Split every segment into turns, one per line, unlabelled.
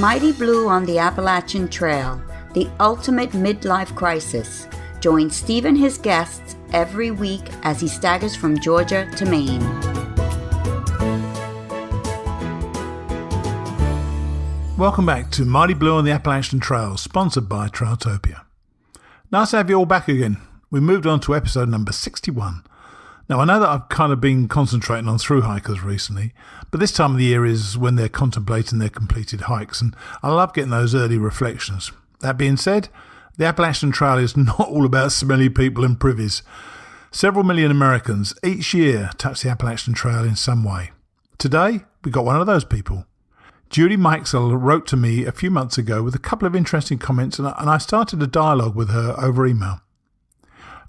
Mighty Blue on the Appalachian Trail, the ultimate midlife crisis. Join Steve and his guests every week as he staggers from Georgia to Maine.
Welcome back to Mighty Blue on the Appalachian Trail, sponsored by Trailtopia. Nice to have you all back again. We moved on to episode number 61. Now, I know that I've kind of been concentrating on through hikers recently, but this time of the year is when they're contemplating their completed hikes, and I love getting those early reflections. That being said, the Appalachian Trail is not all about smelly people and privies. Several million Americans each year touch the Appalachian Trail in some way. Today, we got one of those people. Judy Mikesell wrote to me a few months ago with a couple of interesting comments, and I started a dialogue with her over email.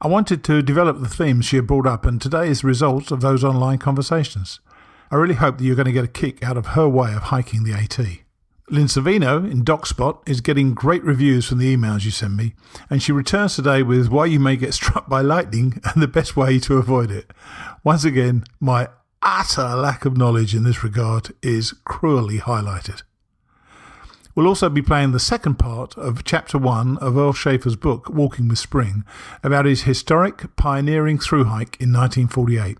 I wanted to develop the themes she had brought up, and today is the result of those online conversations. I really hope that you're going to get a kick out of her way of hiking the AT. Lynn Savino in DocSpot is getting great reviews from the emails you send me, and she returns today with why you may get struck by lightning and the best way to avoid it. Once again, my utter lack of knowledge in this regard is cruelly highlighted. We'll also be playing the second part of Chapter 1 of Earl Schaefer's book, Walking with Spring, about his historic pioneering through hike in 1948.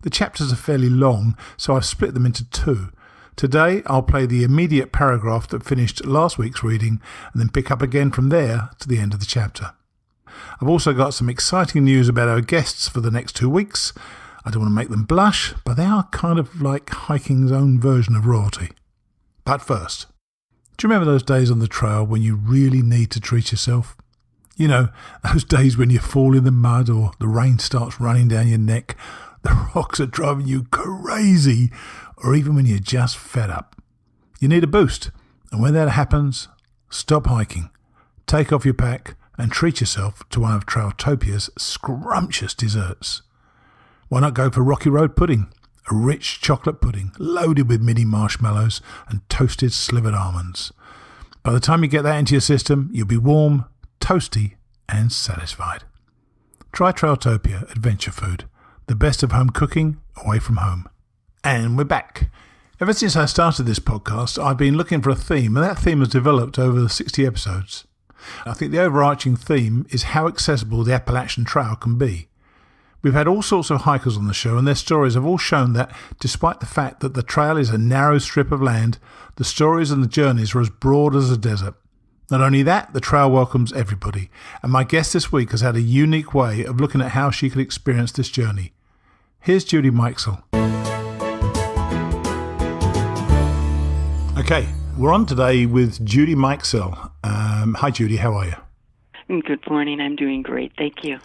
The chapters are fairly long, so I've split them into two. Today, I'll play the immediate paragraph that finished last week's reading, and then pick up again from there to the end of the chapter. I've also got some exciting news about our guests for the next 2 weeks. I don't want to make them blush, but they are kind of like hiking's own version of royalty. But first, do you remember those days on the trail when you really need to treat yourself? You know, those days when you fall in the mud or the rain starts running down your neck, the rocks are driving you crazy, or even when you're just fed up. You need a boost, and when that happens, stop hiking, take off your pack, and treat yourself to one of Trailtopia's scrumptious desserts. Why not go for Rocky Road pudding? A rich chocolate pudding loaded with mini marshmallows and toasted slivered almonds. By the time you get that into your system, you'll be warm, toasty, and satisfied. Try Trailtopia Adventure Food, the best of home cooking away from home. And we're back. Ever since I started this podcast, I've been looking for a theme, and that theme has developed over the 60 episodes. I think the overarching theme is how accessible the Appalachian Trail can be. We've had all sorts of hikers on the show, and their stories have all shown that, despite the fact that the trail is a narrow strip of land, the stories and the journeys are as broad as a desert. Not only that, the trail welcomes everybody, and my guest this week has had a unique way of looking at how she could experience this journey. Here's Judy Mikesell. Okay, we're on today with Judy Mikesell. Hi Judy, how are you?
Good morning, I'm doing great, thank you.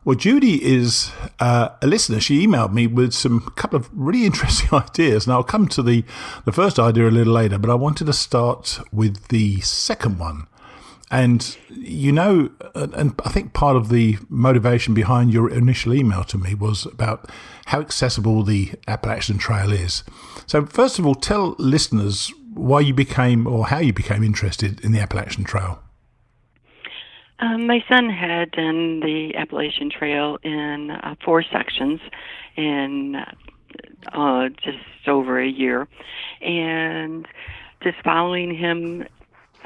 Well, Judy is a listener. She emailed me with a couple of really interesting ideas. And I'll come to the first idea a little later, but I wanted to start with the second one. And, you know, and I think part of the motivation behind your initial email to me was about how accessible the Appalachian Trail is. So first of all, tell listeners why you became or how you became interested in the Appalachian Trail.
My son had done the Appalachian Trail in 4 sections in just over a year. And just following him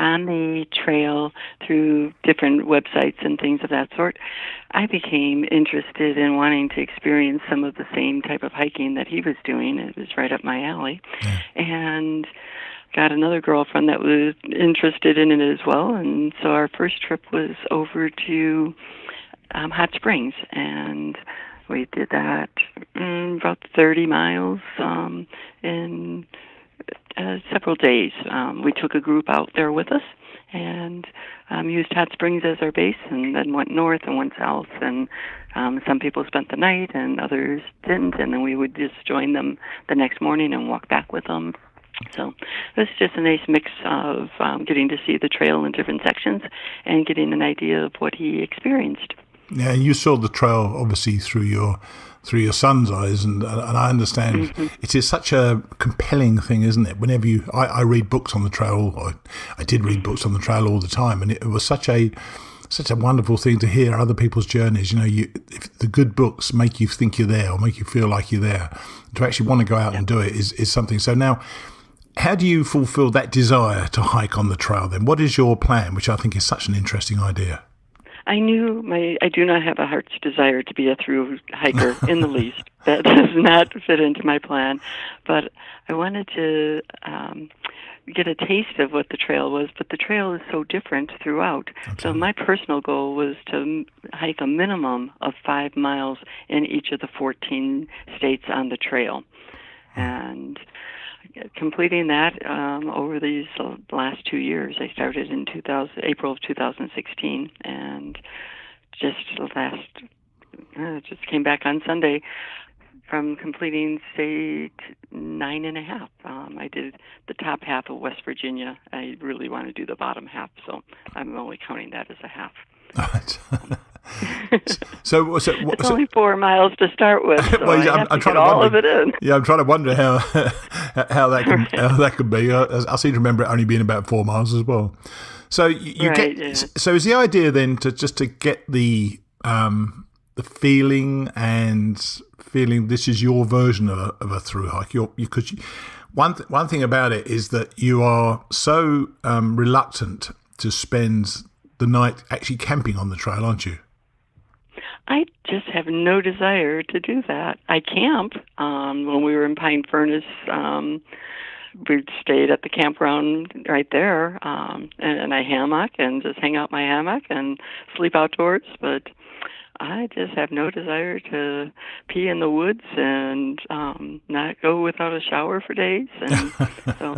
on the trail through different websites and things of that sort, I became interested in wanting to experience some of the same type of hiking that he was doing. It was right up my alley. Yeah. And got another girlfriend that was interested in it as well, and so our first trip was over to Hot Springs, and we did that about 30 miles in several days. We took a group out there with us and used Hot Springs as our base, and then went north and went south, and some people spent the night and others didn't, and then we would just join them the next morning and walk back with them. So it was just a nice mix of getting to see the trail in different sections and getting an idea of what he experienced.
Yeah, you saw the trail obviously through your son's eyes, and I understand it is such a compelling thing, isn't it? Whenever I read books on the trail, or I did read books on the trail all the time, and it was such a wonderful thing to hear other people's journeys. You know, if the good books make you think you're there or make you feel like you're there, to actually want to go out and do it is something. So now, how do you fulfill that desire to hike on the trail then? What is your plan, which I think is such an interesting idea?
I do not have a heart's desire to be a through hiker in the least. That does not fit into my plan. But I wanted to get a taste of what the trail was, but the trail is so different throughout. Okay. So my personal goal was to hike a minimum of 5 miles in each of the 14 states on the trail. And completing that over these last 2 years. I started in April of 2016, and just came back on Sunday from completing state 9.5. I did the top half of West Virginia. I really want to do the bottom half, so I'm only counting that as a half. So it's only 4 miles to start with. So well, I'm trying to all of it in.
Yeah, I'm trying to wonder how that could be. I seem to remember it only being about 4 miles as well. So So is the idea then to get the feeling this is your version of a through hike? Because one thing about it is that you are so reluctant to spend the night actually camping on the trail, aren't you?
I just have no desire to do that. I camp. When we were in Pine Furnace, we stayed at the campground right there, and I hammock and just hang out my hammock and sleep outdoors. But I just have no desire to pee in the woods and not go without a shower for days. And so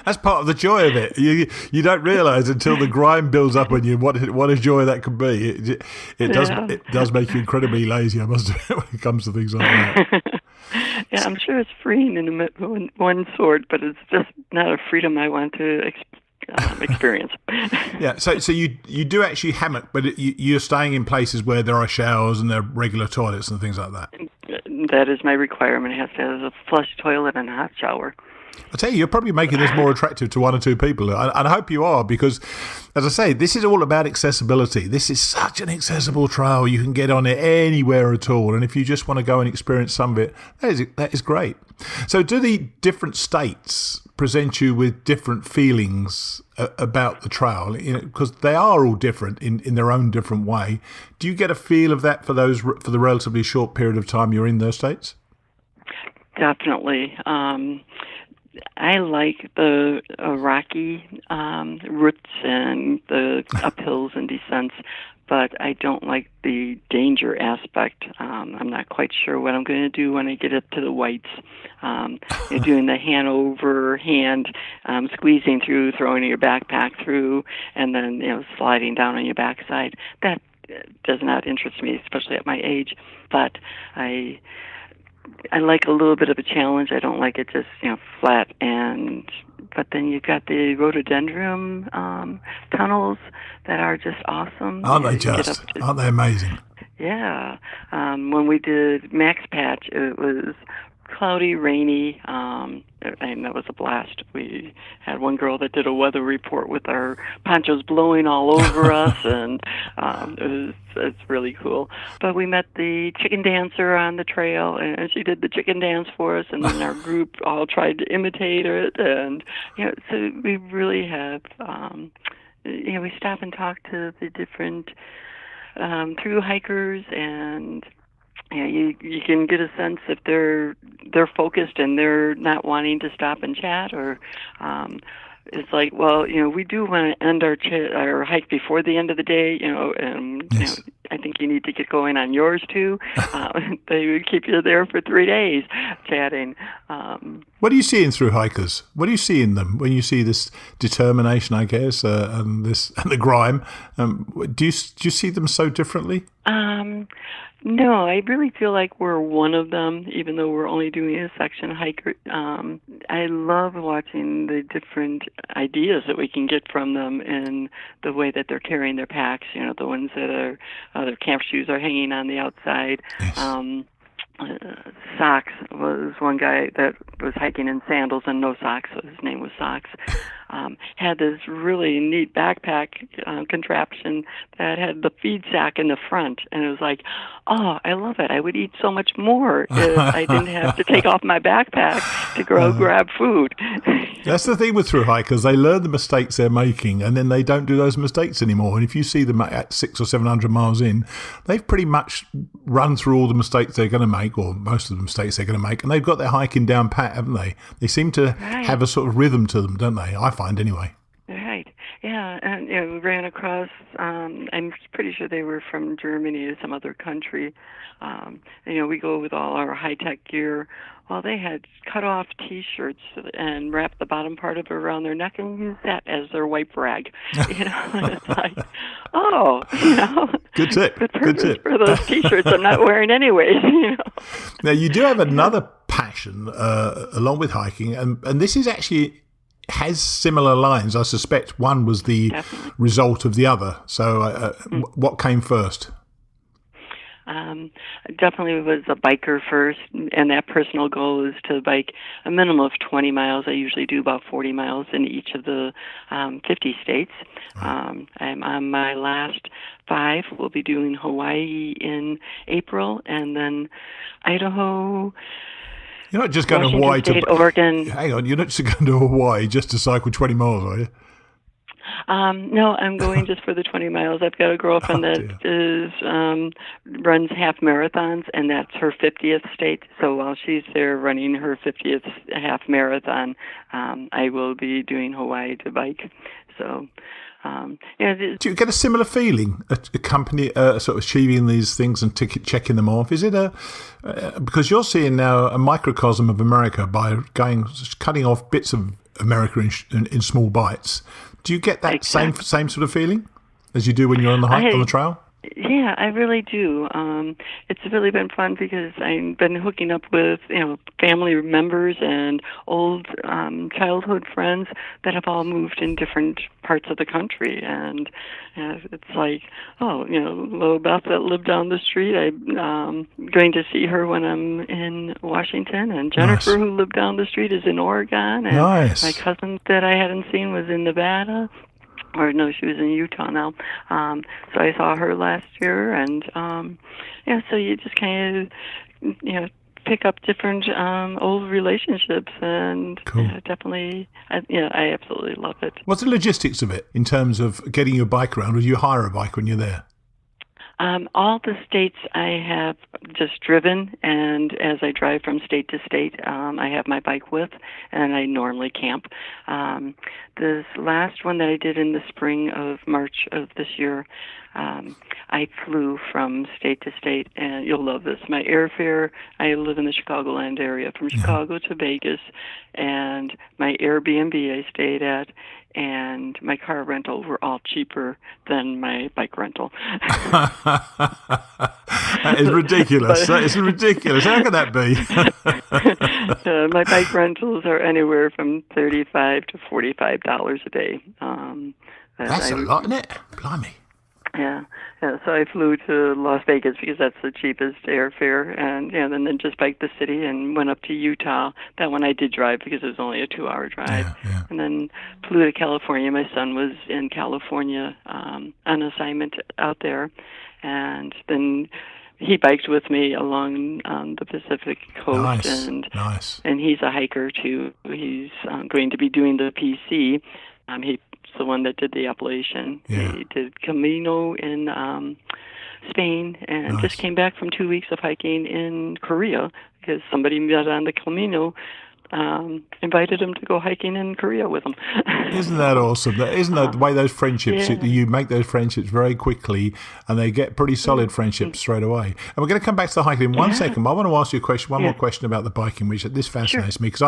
that's part of the joy of it. You don't realise until the grime builds up on you what a joy that can be. It does make you incredibly lazy, I must admit, when it comes to things like that.
Yeah, I'm sure it's freeing in one sort, but it's just not a freedom I want to experience.
Yeah, so you do actually hammock, but you're staying in places where there are showers and there are regular toilets and things like that.
That is my requirement. It has to have a flush toilet and a hot shower.
I tell you, you're probably making this more attractive to one or two people, and I hope you are, because, as I say, this is all about accessibility. This is such an accessible trail. You can get on it anywhere at all, and if you just want to go and experience some of it, that is great. So do the different states present you with different feelings about the trail? Because they are all different in their own different way. Do you get a feel of that for the relatively short period of time you're in those states?
Definitely. I like the rocky routes and the uphills and descents, but I don't like the danger aspect. I'm not quite sure what I'm going to do when I get up to the whites. Doing the hand over hand, squeezing through, throwing your backpack through, and then sliding down on your backside. That does not interest me, especially at my age. But I like a little bit of a challenge. I don't like it just flat. But then you've got the rhododendron tunnels that are just awesome.
Aren't they just? Aren't they amazing?
Yeah. When we did Max Patch, it was cloudy, rainy, and that was a blast. We had one girl that did a weather report with our ponchos blowing all over us, and it's really cool. But we met the chicken dancer on the trail, and she did the chicken dance for us, and then our group all tried to imitate it, and so we really have, we stop and talk to the different through hikers, and you can get a sense if they're focused and they're not wanting to stop and chat, or it's like, well, we do want to end our hike before the end of the day, and
yes.
I think you need to get going on yours too. They would keep you there for 3 days chatting.
What do you see in through hikers? What do you see in them when you see this determination, I guess, and the grime? Do you see them so differently?
No, I really feel like we're one of them, even though we're only doing a section hike. I love watching the different ideas that we can get from them and the way that they're carrying their packs. The ones that are their camp shoes are hanging on the outside.
Yes.
Socks was one guy that was hiking in sandals and no socks, so his name was Socks. Had this really neat backpack contraption that had the feed sack in the front, and it was like, oh, I love it. I would eat so much more if I didn't have to take off my backpack to go grab food.
That's the thing with through hikers. They learn the mistakes they're making, and then they don't do those mistakes anymore. And if you see them at 600 or 700 miles in, they've pretty much run through all the mistakes they're going to make, or most of the mistakes they're going to make, and they've got their hiking down pat, haven't they? They seem to have a sort of rhythm to them, don't they? I find anyway.
Right. Yeah, and we ran across. I'm pretty sure they were from Germany or some other country. We go with all our high-tech gear. Well, they had cut-off T-shirts and wrapped the bottom part of it around their neck and used that as their wipe rag. It's like,
good tip.
Good tip for those T-shirts I'm not wearing anyways.
Now you do have another passion along with hiking, and this is actually has similar lines. I suspect one was the result of the other. So, what came first?
Definitely was a biker first, and that personal goal is to bike a minimum of 20 miles. I usually do about 40 miles in each of the 50 states. I'm on my last 5. We'll be doing Hawaii in April, and then Idaho.
You're not just going
Washington
to Hawaii
State, Oregon.
Hang on, you're not just going to Hawaii just to cycle 20 miles, are you?
No, I'm going just for the 20 miles. I've got a girlfriend that runs half marathons, and that's her 50th state. So while she's there running her 50th half marathon, I will be doing Hawaii to bike. So, do
you get a similar feeling, a company sort of achieving these things and checking them off? Is it because you're seeing now a microcosm of America by cutting off bits of America in small bites? Do you get that same sort of feeling as you do when you're on the hike, on the trail?
Yeah, I really do. It's really been fun because I've been hooking up with, family members and old childhood friends that have all moved in different parts of the country. And it's like, Lo Beth that lived down the street, I'm going to see her when I'm in Washington. And Jennifer, who lived down the street, is in Oregon. And my cousin that I hadn't seen was in Nevada. Or no, she was in Utah now. So I saw her last year, and so you just kind of, pick up different old relationships, and definitely, I absolutely love it.
What's the logistics of it in terms of getting your bike around, or do you hire a bike when you're there?
All the states I have just driven, and as I drive from state to state, I have my bike with, and I normally camp. This last one that I did in the spring of March of this year, I flew from state to state, and you'll love this. My airfare, I live in the Chicagoland area, from Chicago to Vegas, and my Airbnb I stayed at, and my car rental were all cheaper than my bike rental.
That is ridiculous. That is ridiculous. How can that be?
My bike rentals are anywhere from $35 to $45 a day.
That's a lot, isn't it? Blimey.
Yeah. So I flew to Las Vegas because that's the cheapest airfare, and then just biked the city and went up to Utah. That one I did drive because it was only a 2-hour drive, and then flew to California. My son was in California on assignment out there, and then he biked with me along the Pacific coast, and he's a hiker too. He's going to be doing the PC. He's the one that did the Appalachian. He did Camino in Spain, and just came back from 2 weeks of hiking in Korea because somebody met on the Camino. Invited him to go hiking in Korea with him.
Isn't that awesome? Isn't that the way those friendships, you make those friendships very quickly, and they get pretty solid friendships straight away. And we're going to come back to the hiking in one second, but I want to ask you one more question about the biking, which this fascinates me, because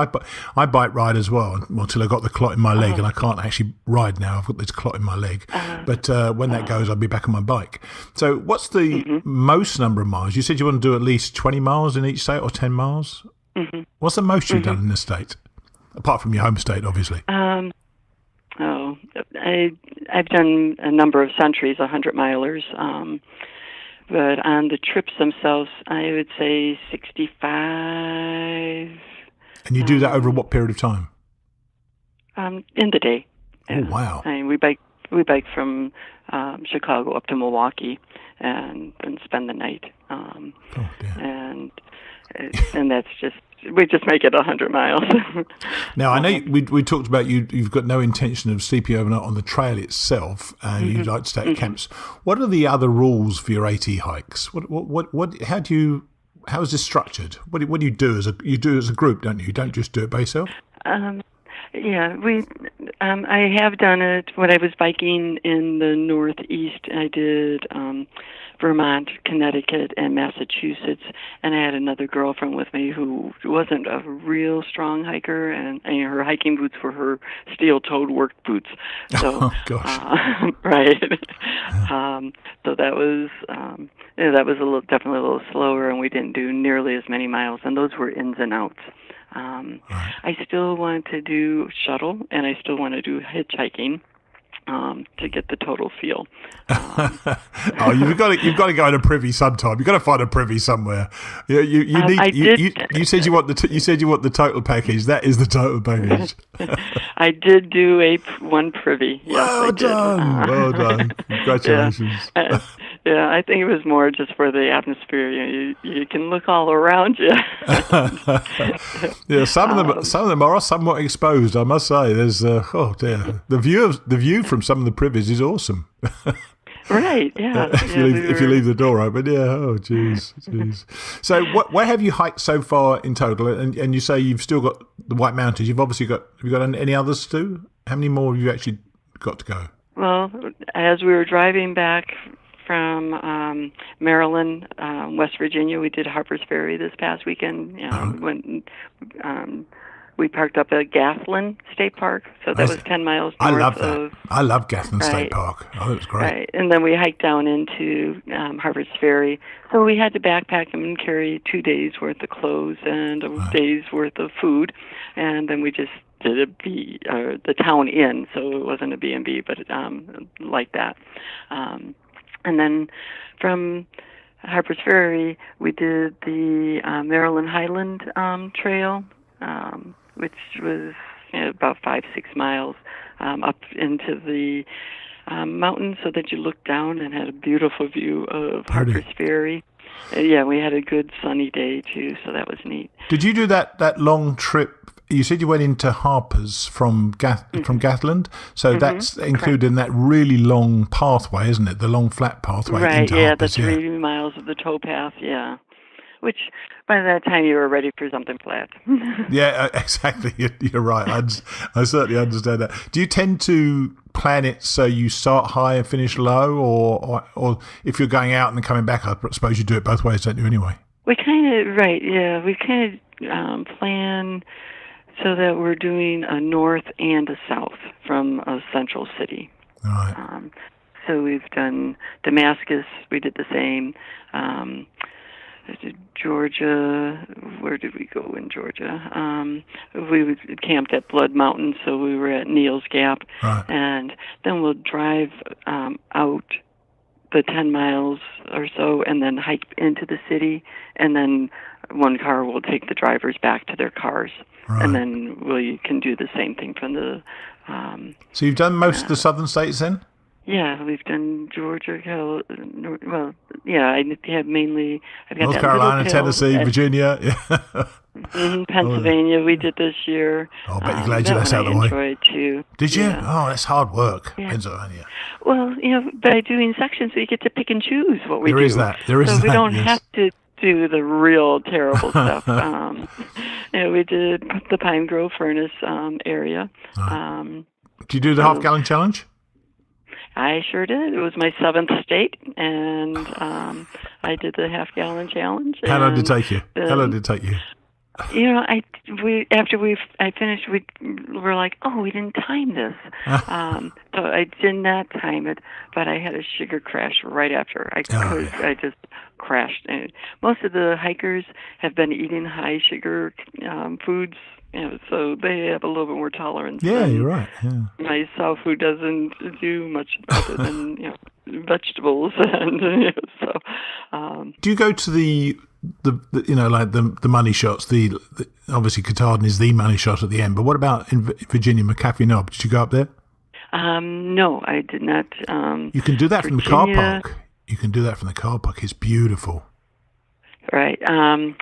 I bike ride as well, until I got the clot in my leg, and I can't actually ride now. I've got this clot in my leg. But when that goes, I'll be back on my bike. So what's the most number of miles? You said you want to do at least 20 miles in each state, or 10 miles? What's the most you've done in the state, apart from your home state, obviously?
I've done a number of centuries, 100-milers. But on the trips themselves, I would say 65.
And you do that over what period of time?
In the day.
Oh, wow.
I mean, we bike from Chicago up to Milwaukee and spend the night. And that's just, we just make it 100 miles.
Now, I know we talked about you've got no intention of sleeping overnight on the trail itself, and you like to stay at camps. What are the other rules for your AT hikes? How is this structured? What do you do as a group, don't you? You don't just do it by yourself?
Yeah, I have done it when I was biking in the Northeast. I did Vermont, Connecticut, and Massachusetts, and I had another girlfriend with me who wasn't a real strong hiker, and her hiking boots were her steel-toed work boots. So,
oh gosh,
right. So that was definitely a little slower, and we didn't do nearly as many miles, and those were ins and outs. I still want to do shuttle, and I still want to do hitchhiking to get the total feel.
You've got to go in a privy sometime. You've got to find a privy somewhere. You said you want the total package. That is the total package.
I did do one privy. Yes,
well done. Well done. Congratulations.
Yeah, I think it was more just for the atmosphere. You can look all around you.
Yeah, some of them are somewhat exposed. I must say, there's the view from some of the privies is awesome.
Right. Yeah.
If you leave the door open, yeah. Oh, jeez. So, where have you hiked so far in total? And you say you've still got the White Mountains. Have you got any others to do? How many more have you actually got to go?
Well, as we were driving back from Maryland, West Virginia, we did Harper's Ferry this past weekend. We parked up at Gathland State Park, so that was 10 miles north.
I love that. I love Gathland State Park. Oh, it was great.
Right, and then we hiked down into Harper's Ferry. So we had to backpack and carry 2 days' worth of clothes and a day's worth of food, and then we just did the town inn, so it wasn't a B&B, but like that. And then from Harper's Ferry, we did the Maryland Highland Trail, which was about 5-6 miles up into the mountains, so that you looked down and had a beautiful view of Harper's Ferry. Yeah, we had a good sunny day too, so that was neat.
Did you do that long trip? You said you went into Harper's from Gathland, so that's included in that really long pathway, isn't it? The long flat pathway into Harper's.
Right, the 3 miles of the towpath, which by that time you were ready for something flat.
Yeah, exactly. You're right. I certainly understand that. Do you tend to plan it so you start high and finish low, or if you're going out and coming back, I suppose you do it both ways, don't you, anyway?
We kind of plan so that we're doing a north and a south from a central city.
All right.
So we've done Damascus. We did the same. Georgia. Where did we go in Georgia? We camped at Blood Mountain, so we were at Neal's Gap.
Right.
And then we'll drive out the 10 miles or so and then hike into the city, and then one car will take the drivers back to their cars. Right. And then we can do the same thing from the...
so you've done most of the southern states then?
Yeah, we've done Georgia, I have mainly... I've got
North Carolina, Tennessee, Virginia.
Pennsylvania we did this year.
Oh, I bet you're glad that's out of the way.
Enjoyed too.
Did you?
Yeah.
Oh, that's hard work,
yeah.
Pennsylvania.
Well, by doing sections, we get to pick and choose what we do.
There is that.
So we don't have to do the real terrible stuff. We did the Pine Grove Furnace area.
Right. Did you do the half-gallon challenge?
I sure did. It was my 7th state, and I did the half-gallon challenge.
How long did it take you?
After I finished, we were like, we didn't time this. So I did not time it, but I had a sugar crash right after. I just crashed. And most of the hikers have been eating high sugar foods, so they have a little bit more tolerance.
Yeah, you're right. Yeah.
Myself, who doesn't do much other than vegetables, and so.
Do you go to the like the money shots? The obviously Katahdin is the money shot at the end, but what about in Virginia, McAfee Knob? Did you go up there?
No, I did not.
You can do that
Virginia,
from the car park. You can do that from the car park. It's beautiful.
Right.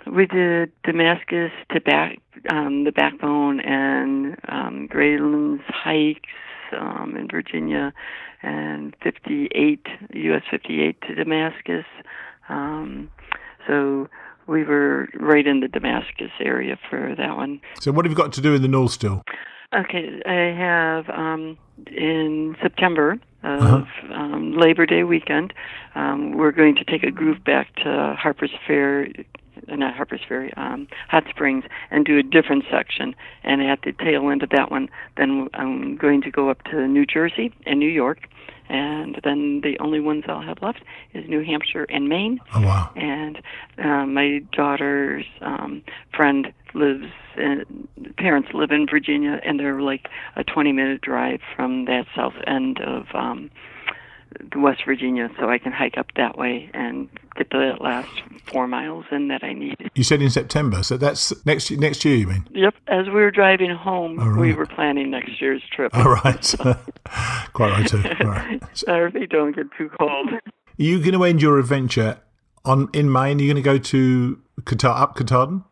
We did Damascus to the Backbone and Graylands Hikes in Virginia, and US 58 to Damascus. So we were right in the Damascus area for that one.
So what have you got to do in the north still?
Okay, I have in September of Labor Day weekend, we're going to take a group back to Hot Springs, and do a different section. And at the tail end of that one, then I'm going to go up to New Jersey and New York. And then the only ones I'll have left is New Hampshire and Maine.
Oh, wow.
And my daughter's parents live in Virginia, and they're like a 20-minute drive from that south end of West Virginia, so I can hike up that way and get the last 4 miles in that I need.
You said in September, so that's next year, you mean?
Yep. As we were driving home,
right.
We were planning next year's trip.
All right. Quite right, too. All right.
So if they don't get too cold.
Are you going to end your adventure in Maine? Are you going to go to Katahdin?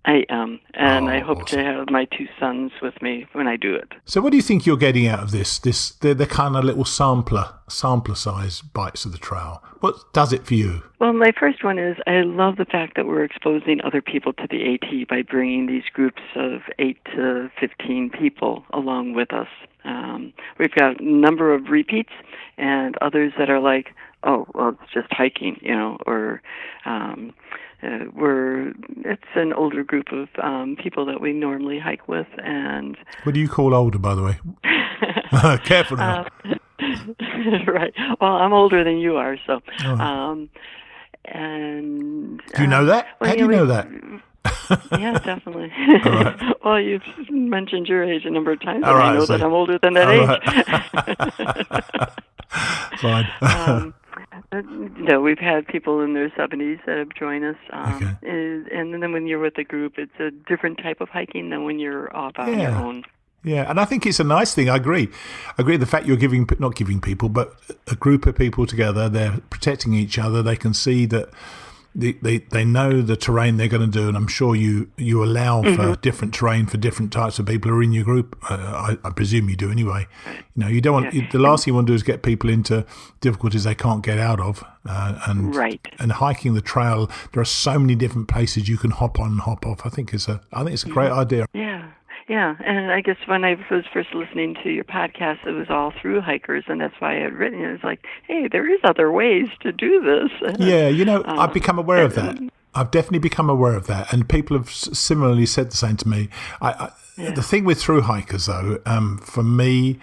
I am, and I hope
awesome.
to have my 2 sons with me when I do it.
So what do you think you're getting out of this? The kind of little sampler size bites of the trail. What does it for you?
Well, my first one is I love the fact that we're exposing other people to the AT by bringing these groups of 8 to 15 people along with us. We've got a number of repeats and others that are like, oh, well, it's just hiking, or it's an older group of people that we normally hike with. And
what do you call older, by the way? Careful now.
Right. Well, I'm older than you are, so.
Oh.
And
do you know that?
Well,
How do you know that?
Yeah, definitely.
All right.
Well, you've mentioned your age a number of times,
All
and
right,
I know that I'm older than that age.
Fine.
No, we've had people in their 70s that have joined us.
Okay.
And then when you're with a group, it's a different type of hiking than when you're off on your own.
Yeah, and I think it's a nice thing. I agree. The fact you're not giving people, but a group of people together, they're protecting each other. They can see that they know the terrain they're going to do, and I'm sure you allow for different terrain for different types of people who are in your group. I presume you do anyway. You don't want the last thing you want to do is get people into difficulties they can't get out of. And hiking the trail, there are so many different places you can hop on and hop off. I think it's a great idea.
Yeah, and I guess when I was first listening to your podcast, it was all through hikers, and that's why I had written it. It's like, hey, there is other ways to do this.
Yeah, I've become aware of that. I've definitely become aware of that, and people have similarly said the same to me. The thing with through hikers, though, for me,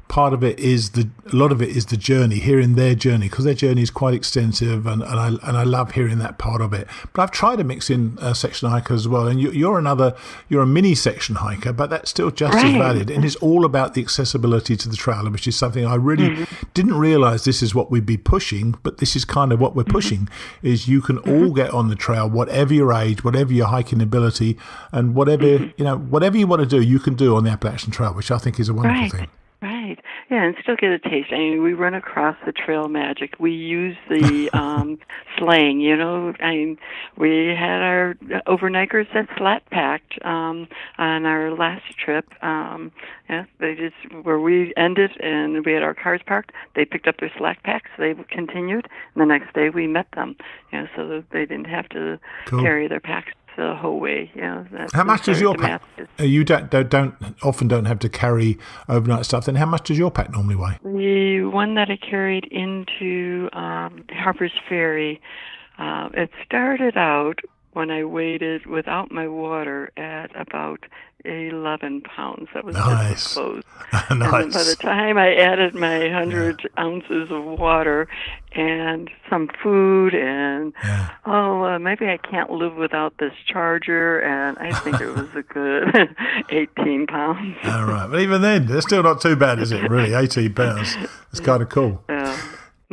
part of it is a lot of it is the journey, hearing their journey, because their journey is quite extensive, and I love hearing that part of it. But I've tried to mix in section hikers as well, and you're a mini section hiker, but that's still just as valid, and it's all about the accessibility to the trail, which is something I really didn't realise this is what we'd be pushing, but this is kind of what we're pushing, is you can all get on the trail, whatever your age, whatever your hiking ability, and whatever whatever you want to do, you can do on the Appalachian Trail, which I think is a wonderful thing.
Right. Yeah, and still get a taste. I mean, we run across the trail magic. We use the slang, we had our overnighters that flat packed on our last trip. Where we ended and we had our cars parked, they picked up their slack packs, they continued, and the next day we met them, so that they didn't have to carry their packs the whole way.
How much does your pack? You don't often have to carry overnight stuff. Then how much does your pack normally weigh?
The one that I carried into Harper's Ferry, it started out when I weighed without my water at about 11 pounds. That was
nice.
close.
Nice.
And then by the time I added my 100 ounces of water and some food and, maybe I can't live without this charger, and I think it was a good 18 pounds.
All right. But even then, it's still not too bad, is it, really? 18 pounds. It's kind of cool.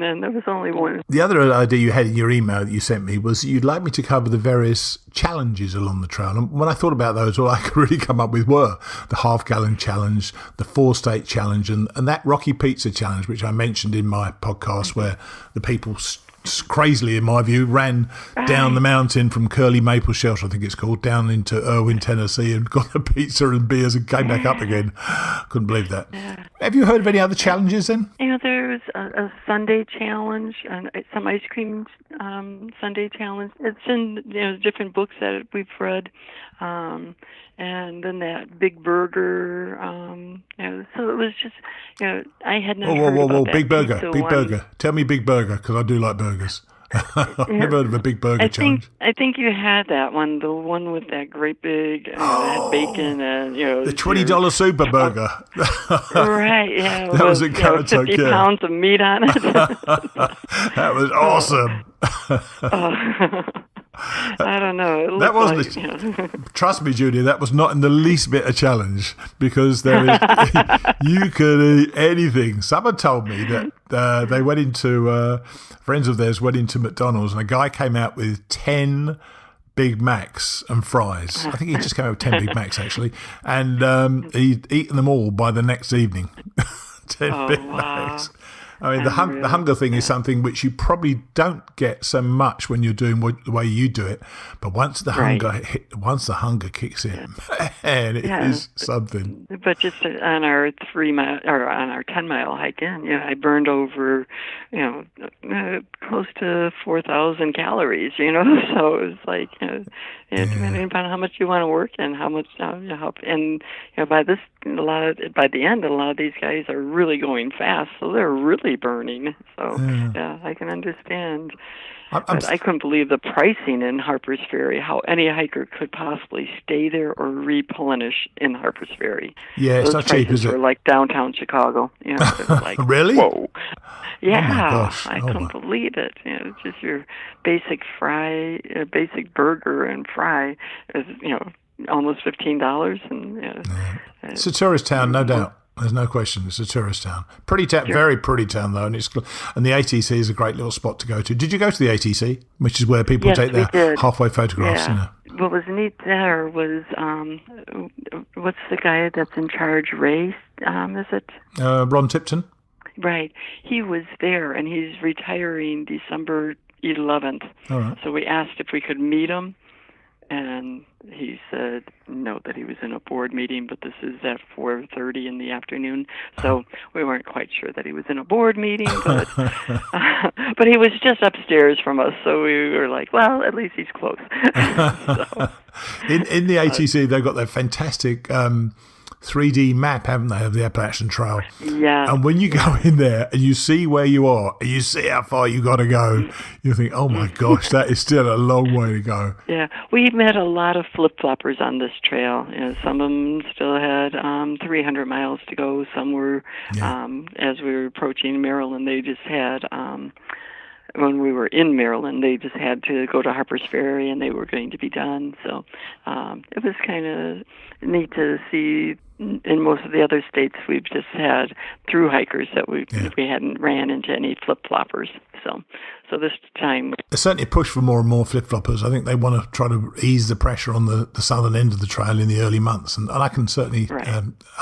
And there was only one.
The other idea you had in your email that you sent me was you'd like me to cover the various challenges along the trail. And when I thought about those, all I could really come up with were the half-gallon challenge, the 4-state challenge, and that Rocky Pizza challenge, which I mentioned in my podcast, where the people crazily, in my view, ran down the mountain from Curly Maple Shelter, I think it's called, down into Irwin, Tennessee, and got a pizza and beers and came back up again. Couldn't believe that. Yeah. Have you heard of any other challenges then?
There's a Sunday challenge, some ice cream Sunday challenge. It's in different books that we've read. And then that big burger, so it was just, I had not heard about that.
Big burger. Tell me big burger, because I do like burgers. I've never heard of a big burger challenge.
I think you had that one, the one with that great big, that bacon and,
the $20 super burger.
Right, yeah.
That was a carrot
50 pounds of meat on it.
That was awesome.
I don't know.
That wasn't. Trust me, Judy. That was not in the least bit a challenge, because you could eat anything. Someone told me that they went into friends of theirs went into McDonald's, and a guy came out with 10 Big Macs and fries. I think he just came out with 10 Big Macs actually, and he'd eaten them all by the next evening. 10 Big Macs. I mean, the hunger thing is something which you probably don't get so much when you're doing the way you do it, but once the hunger kicks in, man, it is something.
But just on our 10-mile hike in, I burned over, close to 4,000 calories. So it was like, depending upon how much you want to work and how much help. And by the end, a lot of these guys are really going fast, so they're really burning. So I can understand. But I couldn't believe the pricing in Harper's Ferry, how any hiker could possibly stay there or replenish in Harper's Ferry.
Yeah, it's not cheap, is it?
Were like downtown Chicago. It was like,
really?
Whoa. Yeah,
oh my gosh.
I couldn't believe it. Just your basic fry, basic burger and fry is, almost $15. And
it's a tourist town, no doubt. There's no question. It's a tourist town. Pretty town, very pretty town though, and the ATC is a great little spot to go to. Did you go to the ATC, which is where people take their halfway photographs?
Yeah. What was neat there was what's the guy that's in charge? Ray, is it?
Ron Tipton.
Right. He was there, and he's retiring December 11th.
All right.
So we asked if we could meet him. And he said no, that he was in a board meeting, but this is at 4:30 in the afternoon. So we weren't quite sure that he was in a board meeting, but but he was just upstairs from us, so we were like, well, at least he's close.
In the ATC, they've got that fantastic 3D map, haven't they, of the Appalachian Trail?
Yeah.
And when you go in there and you see where you are and you see how far you got to go, you think, oh my gosh, that is still a long way to go.
Yeah. We met a lot of flip-floppers on this trail. Some of them still had 300 miles to go. Some were, as we were approaching Maryland, they just had... when we were in Maryland, they just had to go to Harper's Ferry, and they were going to be done. So it was kind of neat to see. In most of the other states, we've just had through hikers that we hadn't ran into any flip-floppers. So this time...
There's certainly a push for more and more flip-floppers. I think they want to try to ease the pressure on the southern end of the trail in the early months, and I can certainly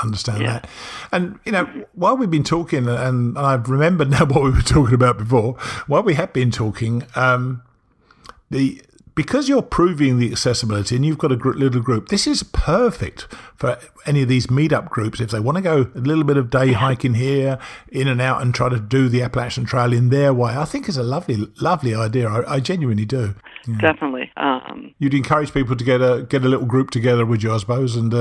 understand that. And, while we've been talking, and I've remembered now what we were talking about before, while we have been talking, because you're proving the accessibility and you've got a little group, this is perfect for any of these meetup groups. If they want to go a little bit of day hiking here, in and out, and try to do the Appalachian Trail in their way, I think it's a lovely, lovely idea. I genuinely do. Yeah.
Definitely.
You'd encourage people to get a little group together, would you, I suppose, and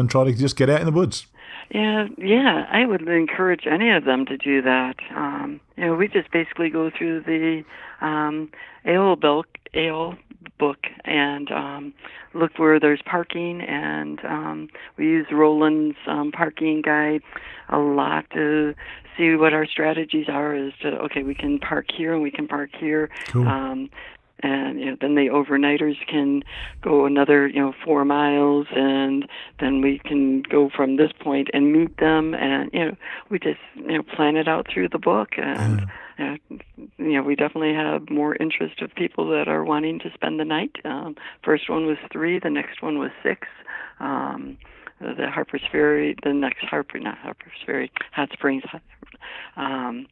try to just get out in the woods.
Yeah, I would encourage any of them to do that. We just basically go through the Ale book and look where there's parking, and we use Roland's parking guide a lot to see what our strategies are as to, okay, we can park here and we can park here.
Cool.
And then the overnighters can go another 4 miles, and then we can go from this point and meet them, and we just plan it out through the book, and we definitely have more interest of people that are wanting to spend the night. First one was 3, the next one was 6. The Harper's Ferry, the next Hot Springs. And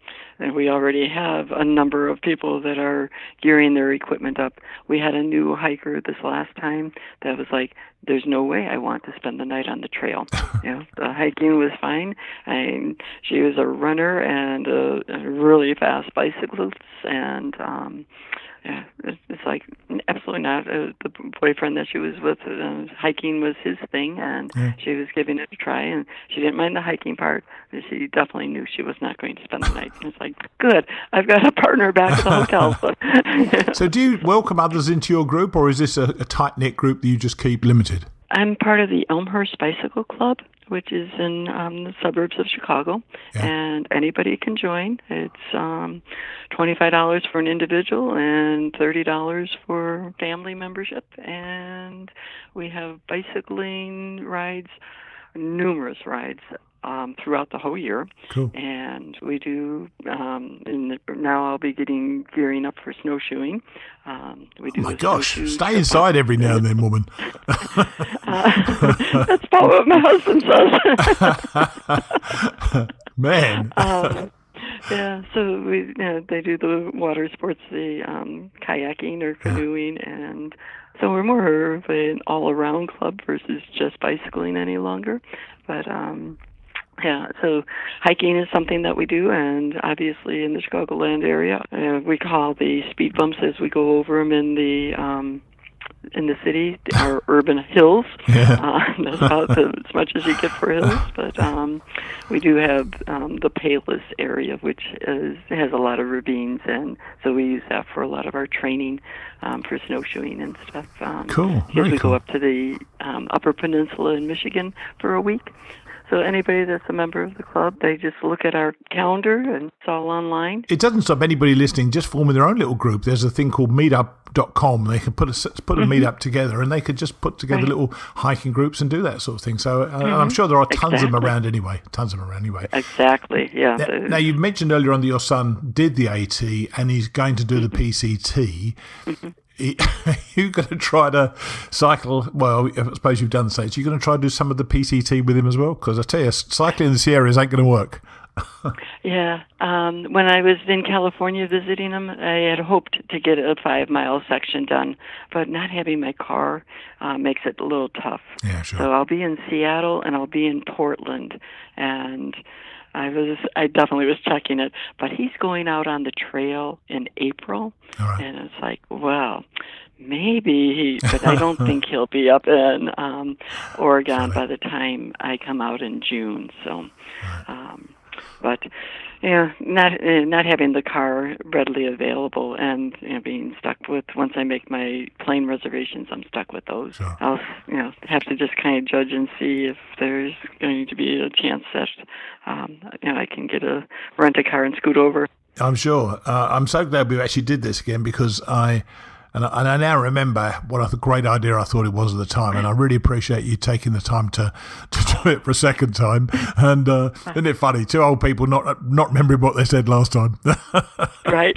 we already have a number of people that are gearing their equipment up. We had a new hiker this last time that was like, there's no way I want to spend the night on the trail. The hiking was fine. She was a runner and a really fast bicyclist, and it's like absolutely not. The boyfriend that she was with, hiking was his thing, and she was giving it a try, and she didn't mind the hiking part, but she definitely knew she was not going to spend the night. And it's like, good, I've got a partner back at the hotel.
So do you welcome others into your group, or is this a tight-knit group that you just keep limited?
I'm part of the Elmhurst Bicycle Club, which is in the suburbs of Chicago, and anybody can join. It's $25 for an individual and $30 for family membership, and we have bicycling rides, numerous rides throughout the whole year.
Cool.
And we do, now I'll be gearing up for snowshoeing. We do
stay inside every now and then, woman.
That's about what my husband says.
Man.
So they do the water sports, the kayaking or canoeing, and so we're more of an all-around club versus just bicycling any longer. But so hiking is something that we do, and obviously in the Chicagoland area, we call the speed bumps as we go over them in the city, our urban hills. That's about as much as you get for hills. But we do have the Payless area, which has a lot of ravines, and so we use that for a lot of our training for snowshoeing and stuff.
Cool.
Because we go up to the Upper Peninsula in Michigan for a week. So anybody that's a member of the club, they just look at our calendar, and it's all online.
It doesn't stop anybody listening just forming their own little group. There's a thing called meetup.com. They can put a meetup together, and they could just put together little hiking groups and do that sort of thing. So I'm sure there are tons of them around anyway.
Exactly, yeah.
Now, you mentioned earlier on that your son did the AT, and he's going to do the PCT. Are you going to try to cycle? Well, I suppose you've done the States. You're going to try to do some of the PCT with him as well? Because I tell you, cycling in the Sierras ain't going to work.
When I was in California visiting him, I had hoped to get a 5-mile section done, but not having my car makes it a little tough.
Yeah, sure.
So I'll be in Seattle and I'll be in Portland, and I definitely was checking it, but he's going out on the trail in April, and it's like, well, maybe but I don't think he'll be up in Oregon by the time I come out in June. So, but not having the car readily available, and being stuck with, once I make my plane reservations, I'm stuck with those. Sure. I'll have to just kind of judge and see if there's going to be a chance that I can rent a car and scoot over.
I'm sure. I'm so glad we actually did this again, because I now remember what a great idea I thought it was at the time, and I really appreciate you taking the time to do it for a second time. And isn't it funny? 2 old people not remembering what they said last time.
Right.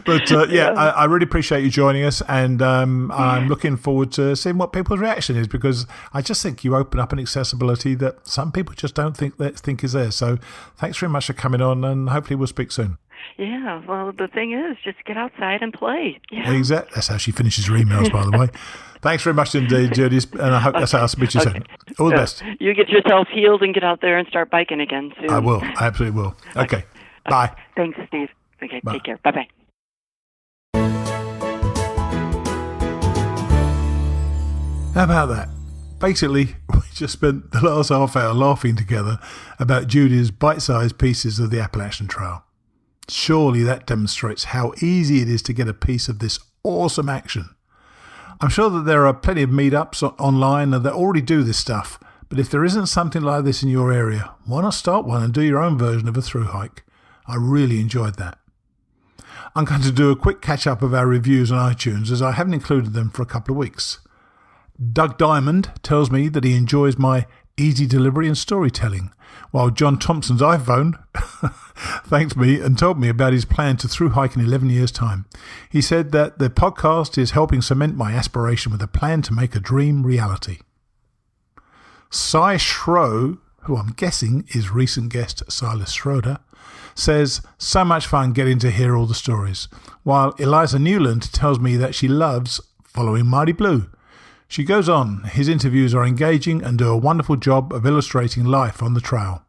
But I really appreciate you joining us, and I'm looking forward to seeing what people's reaction is, because I just think you open up an accessibility that some people just don't think is there. So thanks very much for coming on, and hopefully we'll speak soon.
Yeah, well, the thing is, just get outside and play. Yeah.
Exactly. That's how she finishes her emails, by the way. Thanks very much indeed, Judy, and I hope that's how I'll speak to you soon. All the best.
You get yourself healed and get out there and start biking again soon.
I will. I absolutely will. Okay. Bye.
Thanks, Steve. Okay,
Bye.
Take care. Bye-bye.
How about that? Basically, we just spent the last half hour laughing together about Judy's bite-sized pieces of the Appalachian Trail. Surely that demonstrates how easy it is to get a piece of this awesome action. I'm sure that there are plenty of meetups online that already do this stuff, but if there isn't something like this in your area, why not start one and do your own version of a thru hike? I really enjoyed that. I'm going to do a quick catch-up of our reviews on iTunes, as I haven't included them for a couple of weeks. Doug Diamond tells me that he enjoys my easy delivery and storytelling, while John Thompson's iPhone thanked me and told me about his plan to through hike in 11 years' time. He said that the podcast is helping cement my aspiration with a plan to make a dream reality. Cy Schro, who I'm guessing is recent guest Silas Schroeder, says, so much fun getting to hear all the stories, while Eliza Newland tells me that she loves following Mighty Blue. She goes on, his interviews are engaging and do a wonderful job of illustrating life on the trail.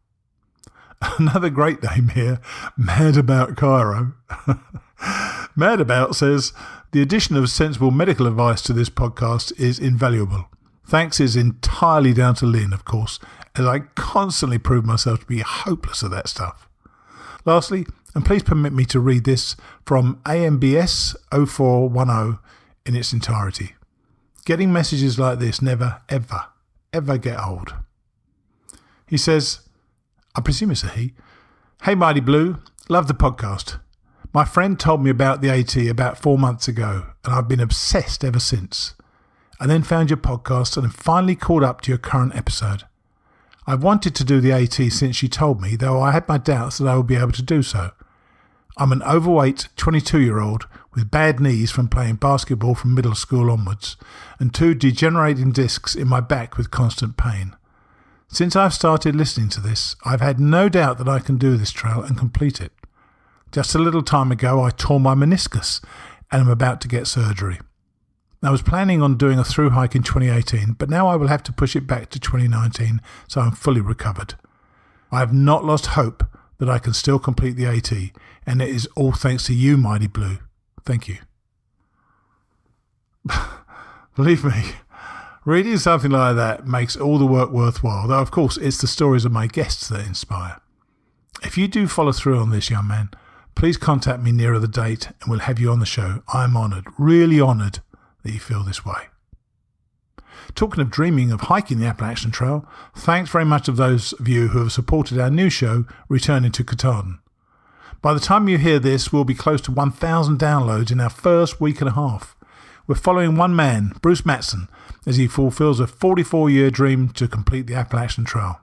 Another great name here, Mad About Cairo. Mad About says, the addition of sensible medical advice to this podcast is invaluable. Thanks is entirely down to Lynn, of course, as I constantly prove myself to be hopeless at that stuff. Lastly, and please permit me to read this from AMBS 0410 in its entirety. Getting messages like this never, ever get old. He says, I presume it's a he. Hey Mighty Blue, love the podcast. My friend told me about the AT about 4 months ago, and I've been obsessed ever since. I then found your podcast and finally caught up to your current episode. I've wanted to do the AT since she told me, though I had my doubts that I would be able to do so. I'm an overweight 22-year-old with bad knees from playing basketball from middle school onwards, and 2 degenerating discs in my back with constant pain. Since I've started listening to this, I've had no doubt that I can do this trail and complete it. Just a little time ago, I tore my meniscus and am about to get surgery. I was planning on doing a through hike in 2018, but now I will have to push it back to 2019 so I'm fully recovered. I have not lost hope that I can still complete the AT, and it is all thanks to you, Mighty Blue. Thank you. Believe me, reading something like that makes all the work worthwhile, though of course it's the stories of my guests that inspire. If you do follow through on this, young man, please contact me nearer the date and we'll have you on the show. I'm honoured, really honoured that you feel this way. Talking of dreaming of hiking the Appalachian Trail, thanks very much of those of you who have supported our new show, Returning to Katahdin. By the time you hear this, we'll be close to 1,000 downloads in our first week and a half. We're following one man, Bruce Matson, as he fulfills a 44-year dream to complete the Appalachian Trail.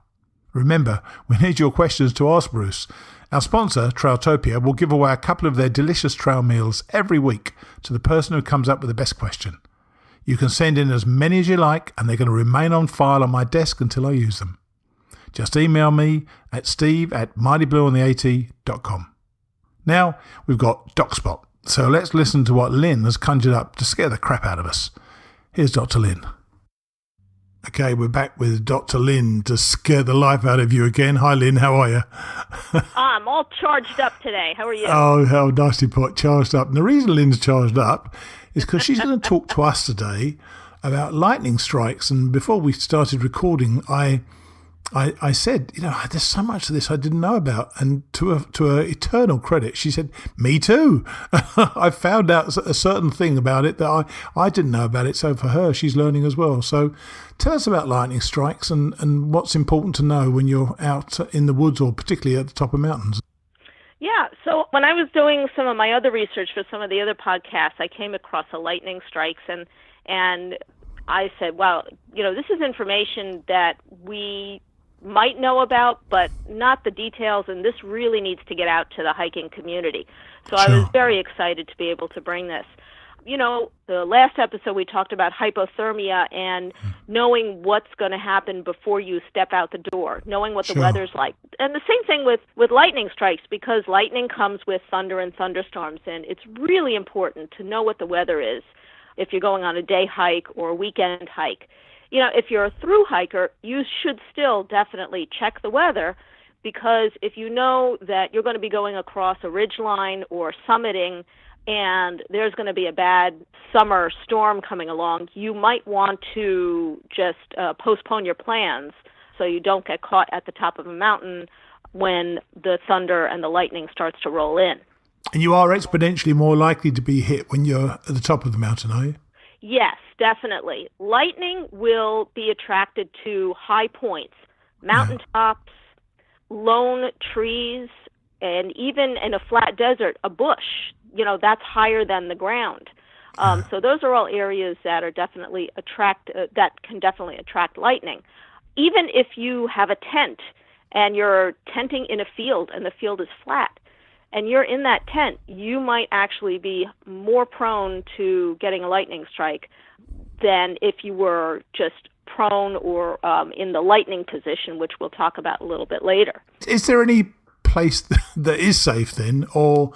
Remember, we need your questions to ask Bruce. Our sponsor, Trailtopia, will give away a couple of their delicious trail meals every week to the person who comes up with the best question. You can send in as many as you like, and they're going to remain on file on my desk until I use them. Just email me at steve@mightyblueontheat.com. Now, we've got DocSpot, so let's listen to what Lynn has conjured up to scare the crap out of us. Here's Dr. Lynn. Okay, we're back with Dr. Lynn to scare the life out of you again. Hi, Lynn, how are you?
I'm all charged up today. How are you?
Oh, how nasty pot, charged up. And the reason Lynn's charged up is because she's going to talk to us today about lightning strikes. And before we started recording, I said, there's so much of this I didn't know about. And to her eternal credit, she said, me too. I found out a certain thing about it that I didn't know about it. So for her, she's learning as well. So tell us about lightning strikes and what's important to know when you're out in the woods or particularly at the top of mountains.
Yeah, so when I was doing some of my other research for some of the other podcasts, I came across a lightning strikes and I said, well, this is information that we might know about, but not the details, and this really needs to get out to the hiking community. So sure. I was very excited to be able to bring this. The last episode we talked about hypothermia and knowing what's going to happen before you step out the door, knowing what the weather's like. And the same thing with lightning strikes, because lightning comes with thunder and thunderstorms, and it's really important to know what the weather is if you're going on a day hike or a weekend hike. If you're a through hiker, you should still definitely check the weather, because if you know that you're going to be going across a ridgeline or summiting and there's going to be a bad summer storm coming along, you might want to just postpone your plans so you don't get caught at the top of a mountain when the thunder and the lightning starts to roll in.
And you are exponentially more likely to be hit when you're at the top of the mountain, are you?
Yes, definitely. Lightning will be attracted to high points, mountaintops, lone trees, and even in a flat desert, a bush. That's higher than the ground. So those are all areas that are definitely that can definitely attract lightning. even if you have a tent and you're tenting in a field and the field is flat and you're in that tent, you might actually be more prone to getting a lightning strike than if you were just prone or in the lightning position, which we'll talk about a little bit later.
Is there any place that is safe then, or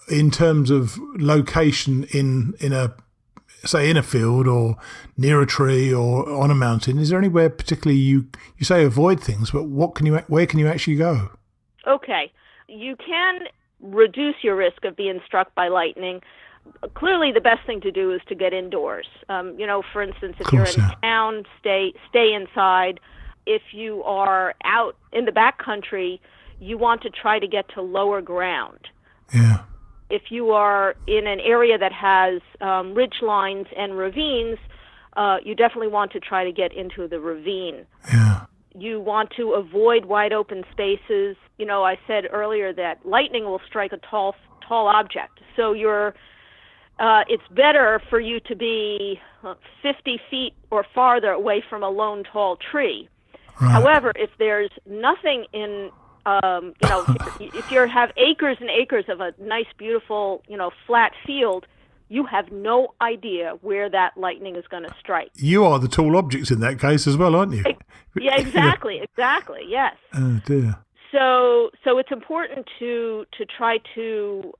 in terms of location in a field or near a tree or on a mountain? Is there anywhere particularly you say avoid things, but where can you actually go?
Okay, you can reduce your risk of being struck by lightning. Clearly, the best thing to do is to get indoors. For instance, if you're in town, stay inside. If you are out in the backcountry, you want to try to get to lower ground.
Yeah.
If you are in an area that has ridge lines and ravines, you definitely want to try to get into the ravine.
Yeah.
You want to avoid wide open spaces. I said earlier that lightning will strike a tall object. So it's better for you to be 50 feet or farther away from a lone tall tree.
Right.
However, if there's nothing in, if you have acres and acres of a nice, beautiful, flat field, you have no idea where that lightning is going to strike.
You are the tall objects in that case as well, aren't you?
Yeah, exactly, yes.
Oh dear.
So it's important to try to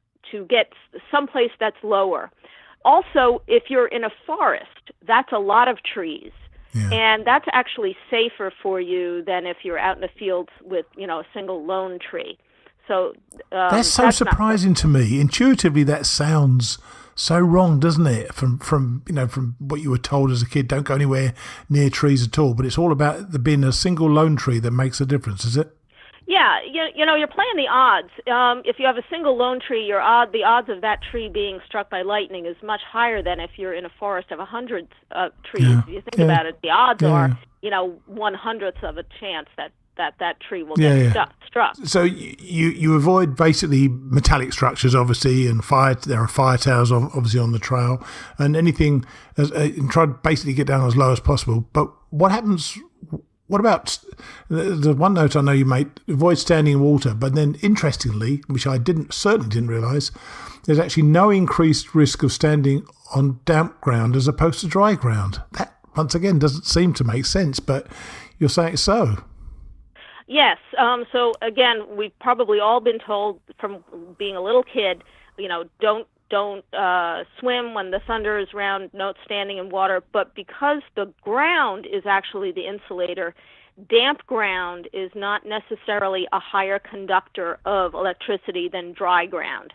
get someplace that's lower. Also, if you're in a forest, that's a lot of trees. Yeah. And that's actually safer for you than if you're out in the fields with, a single lone tree. So
that's so surprising to me. Intuitively, that sounds so wrong, doesn't it? From what you were told as a kid, don't go anywhere near trees at all. But it's all about there being a single lone tree that makes a difference, is it?
Yeah, you're playing the odds. If you have a single lone tree, the odds of that tree being struck by lightning is much higher than if you're in a forest of 100 trees. Yeah. If you think about it, the odds are, 1/100th of a chance that tree will get struck.
So you avoid basically metallic structures, obviously, and there are fire towers obviously on the trail, and anything, and try to basically get down as low as possible. But what happens? What about the one note I know you made, avoid standing in water, but then interestingly, which I certainly didn't realise, there's actually no increased risk of standing on damp ground as opposed to dry ground. That, once again, doesn't seem to make sense, but you're saying it's so.
Yes. So again, we've probably all been told from being a little kid, don't swim when the thunder is around, not standing in water. But because the ground is actually the insulator, damp ground is not necessarily a higher conductor of electricity than dry ground.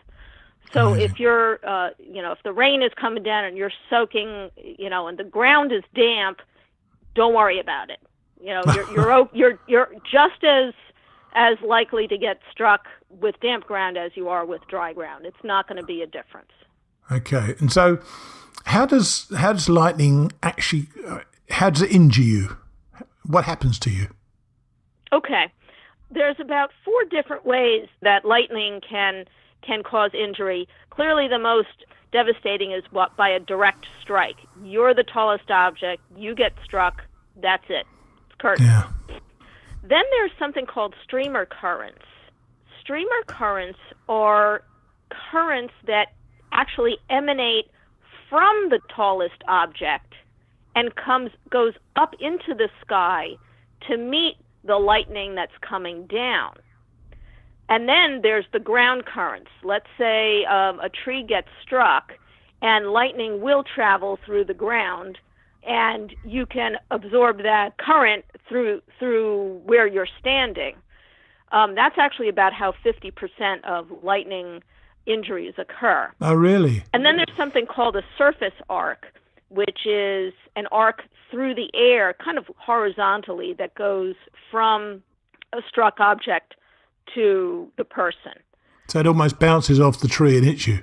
So if you're, if the rain is coming down and you're soaking, and the ground is damp, don't worry about it. You're just as likely to get struck with damp ground as you are with dry ground. It's not going to be a difference. Okay,
and so how does lightning actually? How does it injure you? What happens to you?
Okay, there's about 4 different ways that lightning can cause injury. Clearly, the most devastating is by a direct strike. You're the tallest object. You get struck. That's it. It's curtain.
Yeah.
Then there's something called streamer currents. Streamer currents are currents that actually emanate from the tallest object and goes up into the sky to meet the lightning that's coming down. And then there's the ground currents. Let's say a tree gets struck and lightning will travel through the ground, and you can absorb that current through where you're standing. That's actually about how 50% of lightning injuries occur.
Oh, really?
And then there's something called a surface arc, which is an arc through the air, kind of horizontally, that goes from a struck object to the person.
So it almost bounces off the tree and hits you?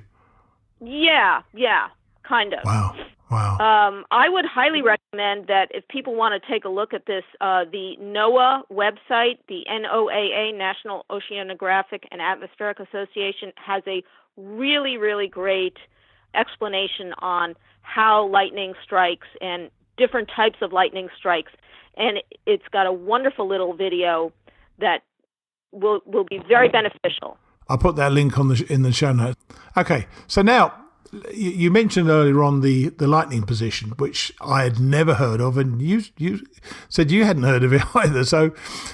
Yeah, kind of.
Wow.
I would highly recommend that if people want to take a look at this, the NOAA website, the NOAA, National Oceanographic and Atmospheric Association, has a really, really great explanation on how lightning strikes and different types of lightning strikes. And it's got a wonderful little video that will be very beneficial.
I'll put that link in the show notes. Okay, so now you mentioned earlier on the lightning position, which I had never heard of, and you said you hadn't heard of it either. So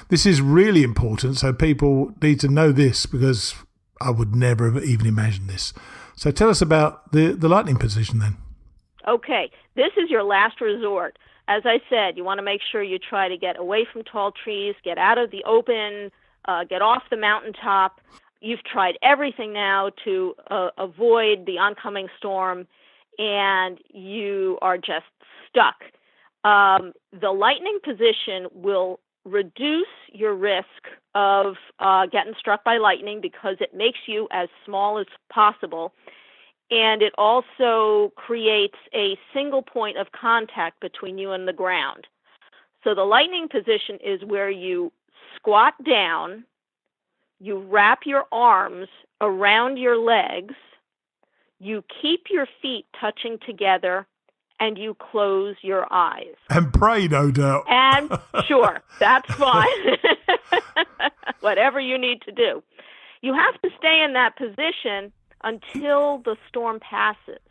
this is really important. So people need to know this, because I would never have even imagined this. So tell us about the lightning position then.
Okay, this is your last resort. As I said, you want to make sure you try to get away from tall trees, get out of the open, get off the mountaintop. You've tried everything now to avoid the oncoming storm, and you are just stuck. The lightning position will reduce your risk of getting struck by lightning, because it makes you as small as possible, and it also creates a single point of contact between you and the ground. So the lightning position is where you squat down, you wrap your arms around your legs, you keep your feet touching together, and you close your eyes.
And pray, no doubt.
And sure, that's fine. Whatever you need to do. You have to stay in that position until the storm passes.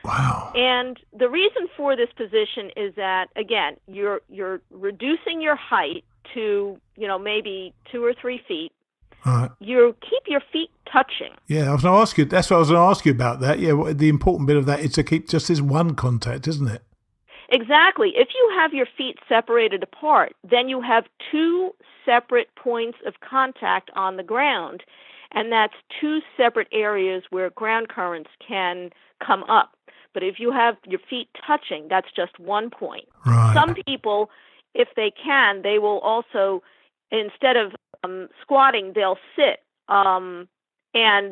Wow.
And the reason for this position is that, again, you're reducing your height to, maybe 2 or 3 feet.
Right.
You keep your feet touching.
Yeah, I was going to ask you. That's what I was going to ask you about that. Yeah, the important bit of that is to keep just this one contact, isn't it?
Exactly. If you have your feet separated apart, then you have 2 separate points of contact on the ground, and that's 2 separate areas where ground currents can come up. But if you have your feet touching, that's just 1 point.
Right.
Some people, if they can, they will also, instead of squatting, they'll sit, and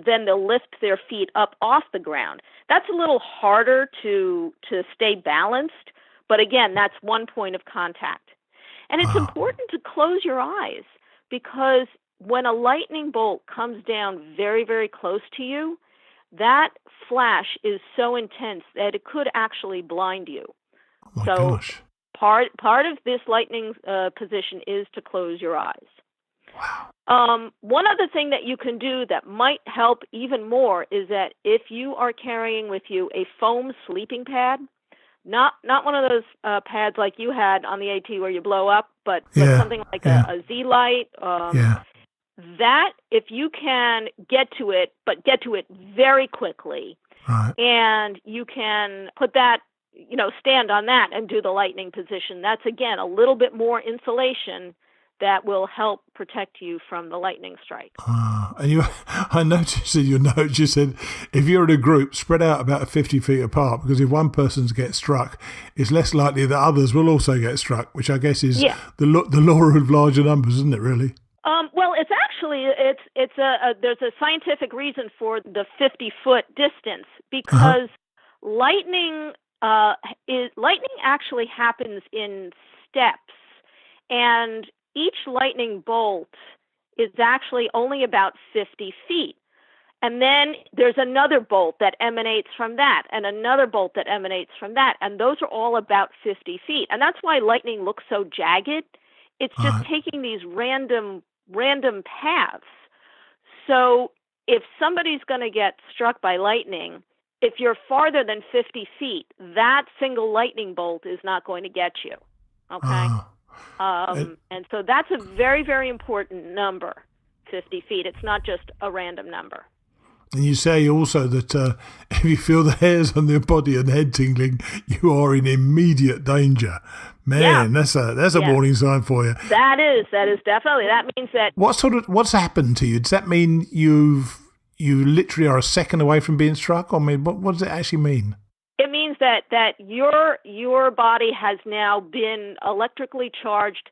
then they'll lift their feet up off the ground. That's a little harder to stay balanced, but again, that's 1 point of contact. And it's important to close your eyes, because when a lightning bolt comes down very, very close to you, that flash is so intense that it could actually blind you.
Oh my gosh.
Part of this lightning position is to close your eyes.
Wow.
One other thing that you can do that might help even more is that if you are carrying with you a foam sleeping pad, not one of those pads like you had on the AT where you blow up, but something like a Z-Lite, that if you can get to it, but get to it very quickly,
right,
and you can put that, stand on that and do the lightning position, that's, again, a little bit more insulation that will help protect you from the lightning strike.
And I noticed in your notes you said if you're in a group, spread out about 50 feet apart, because if one person gets struck, it's less likely that others will also get struck, which I guess is the law of larger numbers, isn't it, really?
Well, it's actually there's a scientific reason for the 50-foot distance, because lightning actually happens in steps, and each lightning bolt is actually only about 50 feet. And then there's another bolt that emanates from that, and another bolt that emanates from that, and those are all about 50 feet. And that's why lightning looks so jagged. It's just taking these random paths. So if somebody's going to get struck by lightning, if you're farther than 50 feet, that single lightning bolt is not going to get you. Okay? And so that's a very, very important number, 50 feet. It's not just a random number.
And you say also that if you feel the hairs on your body and head tingling, you are in immediate danger. Man, that's a warning sign for you.
That is definitely. That means that.
What's happened to you? Does that mean you literally are a second away from being struck? I mean, what does it actually mean?
It means that your body has now been electrically charged,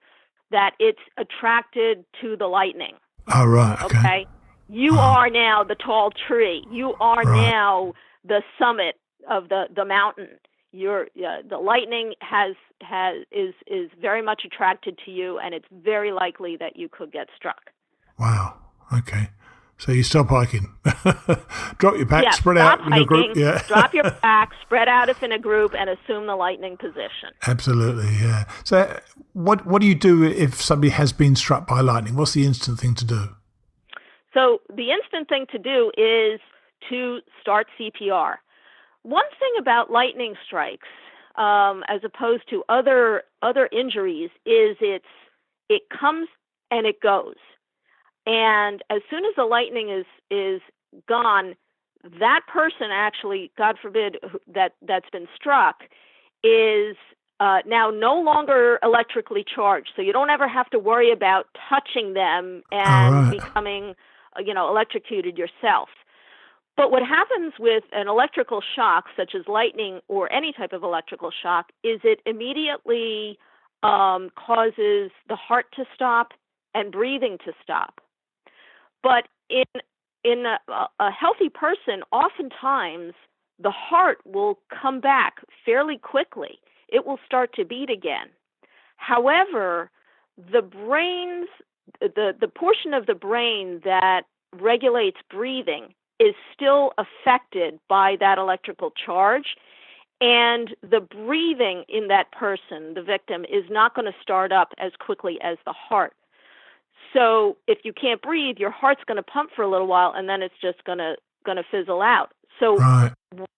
that it's attracted to the lightning.
Oh, right. Okay.
You are now the tall tree. You are now the summit of the mountain. The lightning is very much attracted to you, and it's very likely that you could get struck.
Wow. Okay. So you stop hiking, drop your pack,
Yeah,
spread
stop
out in
hiking,
a group. Yeah,
drop your pack, spread out if in a group, and assume the lightning position.
absolutely. Yeah. So what do you do if somebody has been struck by lightning? What's the instant thing to do?
So the instant thing to do is to start CPR. One thing about lightning strikes, as opposed to other injuries, is it comes and it goes. And as soon as the lightning is gone, that person actually, God forbid, that's been struck, is now no longer electrically charged. So you don't ever have to worry about touching them and becoming, electrocuted yourself. But what happens with an electrical shock, such as lightning or any type of electrical shock, is it immediately causes the heart to stop and breathing to stop. But in a healthy person, oftentimes the heart will come back fairly quickly. It will start to beat again. However, the portion of the brain that regulates breathing is still affected by that electrical charge, and the breathing in that person, the victim, is not going to start up as quickly as the heart. So if you can't breathe, your heart's going to pump for a little while, and then it's just going to fizzle out. So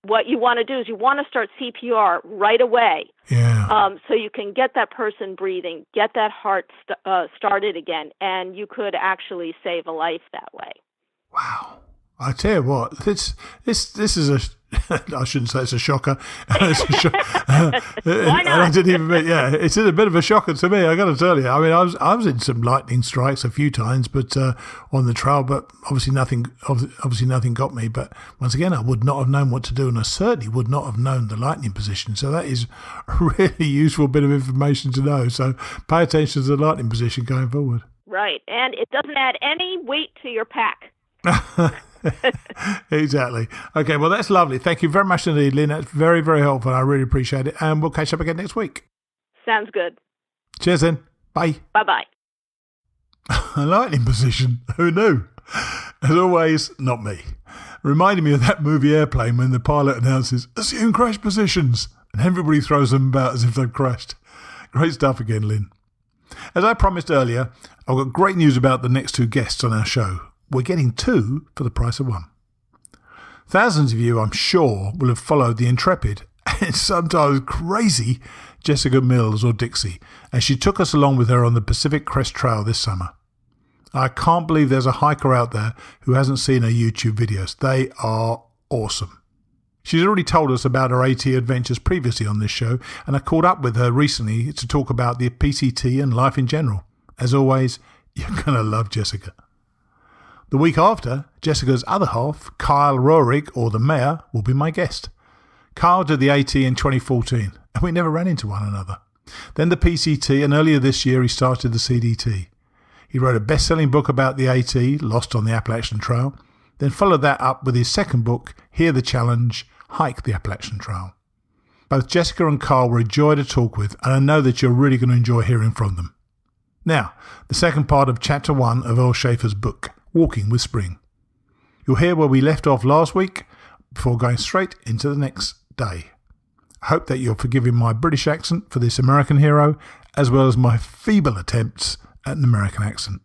what you want to do is you want to start CPR right away, so you can get that person breathing, get that heart started again, and you could actually save a life that way.
Wow. I tell you what, this is a, I shouldn't say it's a shocker.
Why not?
I didn't even, it's a bit of a shocker to me, I got to tell you. I mean, I was in some lightning strikes a few times, but on the trail, but obviously nothing got me. But once again, I would not have known what to do, and I certainly would not have known the lightning position. So that is a really useful bit of information to know. So pay attention to the lightning position going forward.
Right, and it doesn't add any weight to your pack.
Exactly. Okay, well, that's lovely. Thank you very much indeed, Lynn. That's very, very helpful. I really appreciate it. And we'll catch up again next week.
Sounds good.
Cheers then. Bye.
Bye-bye.
A lightning position. Who knew? As always, not me. Reminding me of that movie Airplane when the pilot announces, assume crash positions, and everybody throws them about as if they've crashed. Great stuff again, Lynn. As I promised earlier, I've got great news about the next two guests on our show. We're getting two for the price of one. Thousands of you, I'm sure, will have followed the intrepid and sometimes crazy Jessica Mills, or Dixie, as she took us along with her on the Pacific Crest Trail this summer. I can't believe there's a hiker out there who hasn't seen her YouTube videos. They are awesome. She's already told us about her AT adventures previously on this show, and I caught up with her recently to talk about the PCT and life in general. As always, you're going to love Jessica. The week after, Jessica's other half, Kyle Roerig, or the Mayor, will be my guest. Kyle did the AT in 2014, and we never ran into one another. Then the PCT, and earlier this year he started the CDT. He wrote a best-selling book about the AT, Lost on the Appalachian Trail, then followed that up with his second book, Hear the Challenge, Hike the Appalachian Trail. Both Jessica and Kyle were a joy to talk with, and I know that you're really going to enjoy hearing from them. Now, the second part of Chapter 1 of Earl Schaefer's book, Walking with Spring. You'll hear where we left off last week before going straight into the next day. I hope that you're forgiving my British accent for this American hero, as well as my feeble attempts at an American accent.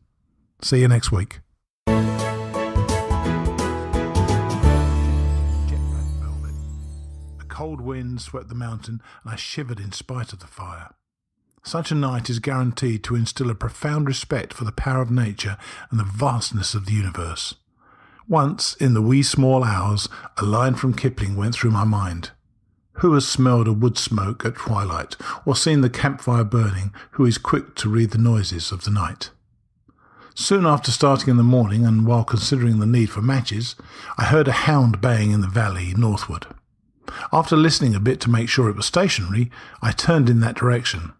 See you next week. A cold wind swept the mountain, and I shivered in spite of the fire. Such a night is guaranteed to instill a profound respect for the power of nature and the vastness of the universe. Once, in the wee small hours, a line from Kipling went through my mind. Who has smelled a wood smoke at twilight, or seen the campfire burning, who is quick to read the noises of the night? Soon after starting in the morning, and while considering the need for matches, I heard a hound baying in the valley northward. After listening a bit to make sure it was stationary, I turned in that direction.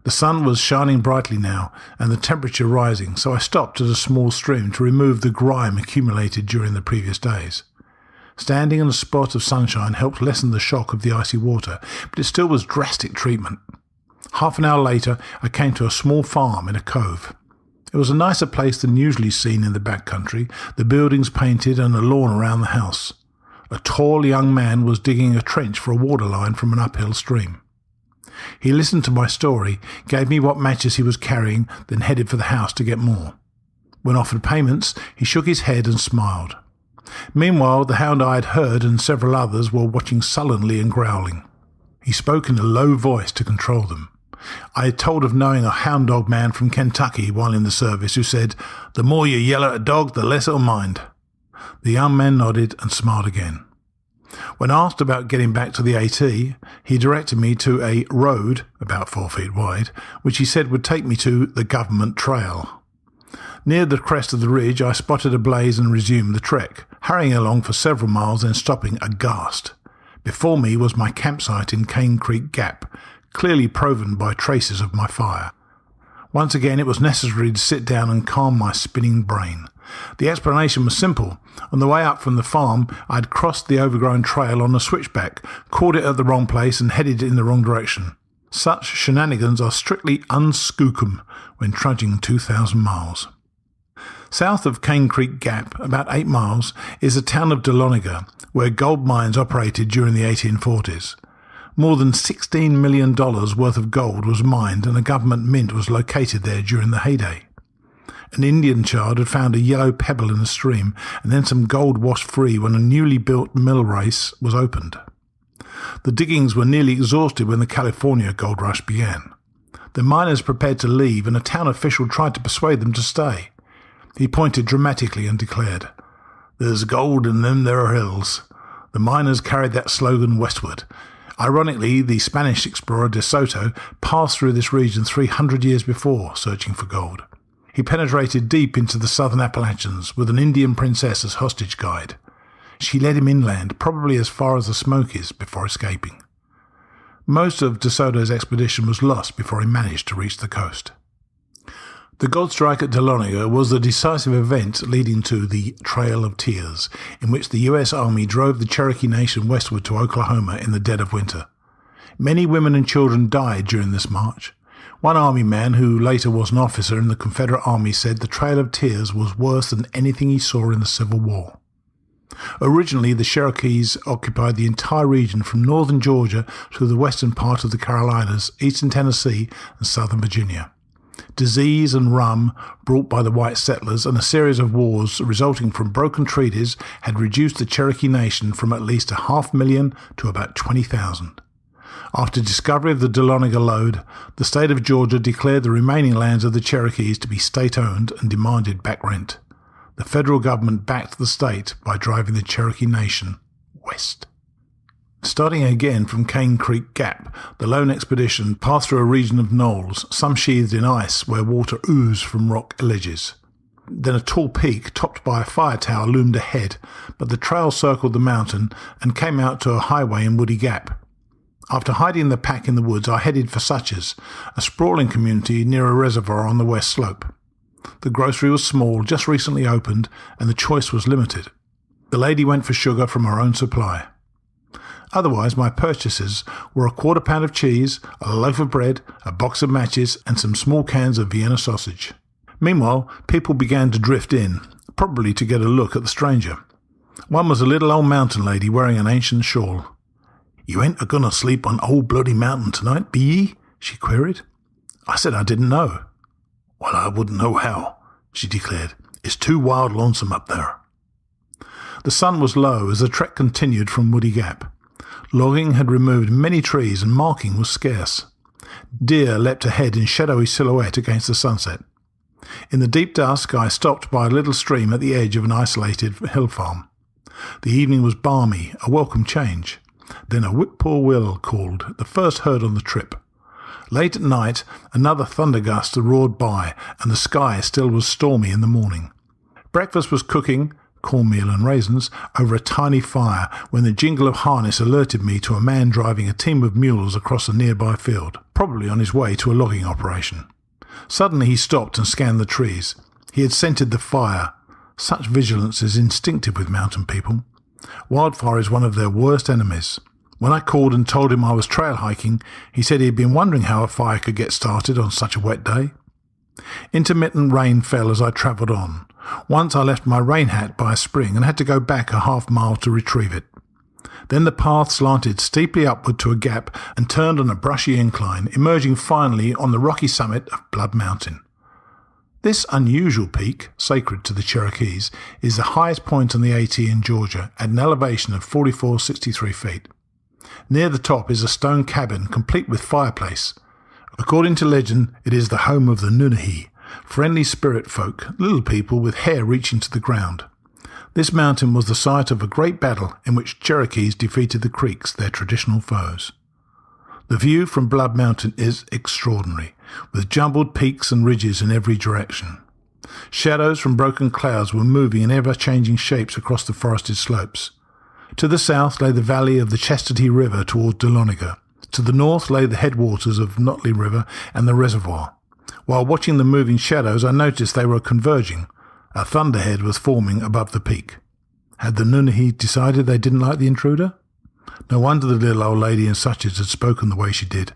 The sun was shining brightly now, and the temperature rising, so I stopped at a small stream to remove the grime accumulated during the previous days. Standing in a spot of sunshine helped lessen the shock of the icy water, but it still was drastic treatment. Half an hour later, I came to a small farm in a cove. It was a nicer place than usually seen in the backcountry, the buildings painted and a lawn around the house. A tall young man was digging a trench for a water line from an uphill stream. He listened to my story, gave me what matches he was carrying, then headed for the house to get more. When offered payments, he shook his head and smiled. Meanwhile, the hound I had heard and several others were watching sullenly and growling. He spoke in a low voice to control them. I had told of knowing a hound dog man from Kentucky while in the service who said, "The more you yell at a dog, the less it'll mind." The young man nodded and smiled again. When asked about getting back to the AT, he directed me to a road, about 4 feet wide, which he said would take me to the government trail. Near the crest of the ridge, I spotted a blaze and resumed the trek, hurrying along for several miles and stopping aghast. Before me was my campsite in Cane Creek Gap, clearly proven by traces of my fire. Once again, it was necessary to sit down and calm my spinning brain. The explanation was simple. On the way up from the farm, I had crossed the overgrown trail on a switchback, caught it at the wrong place and headed in the wrong direction. Such shenanigans are strictly unskookum when trudging 2,000 miles. South of Cane Creek Gap, about 8 miles, is the town of Dahlonega, where gold mines operated during the 1840s. More than $16 million worth of gold was mined and a government mint was located there during the heyday. An Indian child had found a yellow pebble in a stream and then some gold washed free when a newly built mill race was opened. The diggings were nearly exhausted when the California gold rush began. The miners prepared to leave and a town official tried to persuade them to stay. He pointed dramatically and declared, "There's gold in them there hills." The miners carried that slogan westward. Ironically, the Spanish explorer De Soto passed through this region 300 years before, searching for gold. He penetrated deep into the southern Appalachians with an Indian princess as hostage guide. She led him inland, probably as far as the Smokies, before escaping. Most of De Soto's expedition was lost before he managed to reach the coast. The gold strike at Dahlonega was the decisive event leading to the Trail of Tears, in which the U.S. Army drove the Cherokee Nation westward to Oklahoma in the dead of winter. Many women and children died during this march. One Army man, who later was an officer in the Confederate Army, said the Trail of Tears was worse than anything he saw in the Civil War. Originally, the Cherokees occupied the entire region from northern Georgia to the western part of the Carolinas, eastern Tennessee, and southern Virginia. Disease and rum brought by the white settlers and a series of wars resulting from broken treaties had reduced the Cherokee Nation from at least 500,000 to about 20,000. After discovery of the Dahlonega lode, the state of Georgia declared the remaining lands of the Cherokees to be state-owned and demanded back rent. The federal government backed the state by driving the Cherokee Nation west. Starting again from Cane Creek Gap, the lone expedition passed through a region of knolls, some sheathed in ice where water oozed from rock ledges. Then a tall peak topped by a fire tower loomed ahead, but the trail circled the mountain and came out to a highway in Woody Gap. After hiding the pack in the woods, I headed for Such's, a sprawling community near a reservoir on the west slope. The grocery was small, just recently opened, and the choice was limited. The lady went for sugar from her own supply. Otherwise, my purchases were a 1/4 pound of cheese, a loaf of bread, a box of matches, and some small cans of Vienna sausage. Meanwhile, people began to drift in, probably to get a look at the stranger. One was a little old mountain lady wearing an ancient shawl. "You ain't a-gonna sleep on Old Bloody Mountain tonight, be ye?" she queried. I said I didn't know. "Well, I wouldn't know how," she declared. "It's too wild lonesome up there." The sun was low as the trek continued from Woody Gap. Logging had removed many trees and marking was scarce. Deer leapt ahead in shadowy silhouette against the sunset. In the deep dusk, I stopped by a little stream at the edge of an isolated hill farm. The evening was balmy, a welcome change. Then a whip-poor-will called, the first heard on the trip. Late at night, another thunder gust roared by, and the sky still was stormy in the morning. Breakfast was cooking, cornmeal and raisins, over a tiny fire when the jingle of harness alerted me to a man driving a team of mules across a nearby field, probably on his way to a logging operation. Suddenly he stopped and scanned the trees. He had scented the fire. Such vigilance is instinctive with mountain people. Wildfire is one of their worst enemies. When I called and told him I was trail hiking, he said he had been wondering how a fire could get started on such a wet day. Intermittent rain fell as I travelled on. Once I left my rain hat by a spring and had to go back a half-mile to retrieve it. Then the path slanted steeply upward to a gap and turned on a brushy incline, emerging finally on the rocky summit of Blood Mountain. This unusual peak, sacred to the Cherokees, is the highest point on the AT in Georgia at an elevation of 4,463 feet. Near the top is a stone cabin complete with fireplace. According to legend, it is the home of the Nunnehi, friendly spirit folk, little people with hair reaching to the ground. This mountain was the site of a great battle in which Cherokees defeated the Creeks, their traditional foes. The view from Blood Mountain is extraordinary, with jumbled peaks and ridges in every direction. Shadows from broken clouds were moving in ever-changing shapes across the forested slopes. To the south lay the valley of the Chastity River towards Dahlonega. To the north lay the headwaters of Notley River and the reservoir. While watching the moving shadows, I noticed they were converging. A thunderhead was forming above the peak. Had the Nunnehi decided they didn't like the intruder? No wonder the little old lady in Suches had spoken the way she did.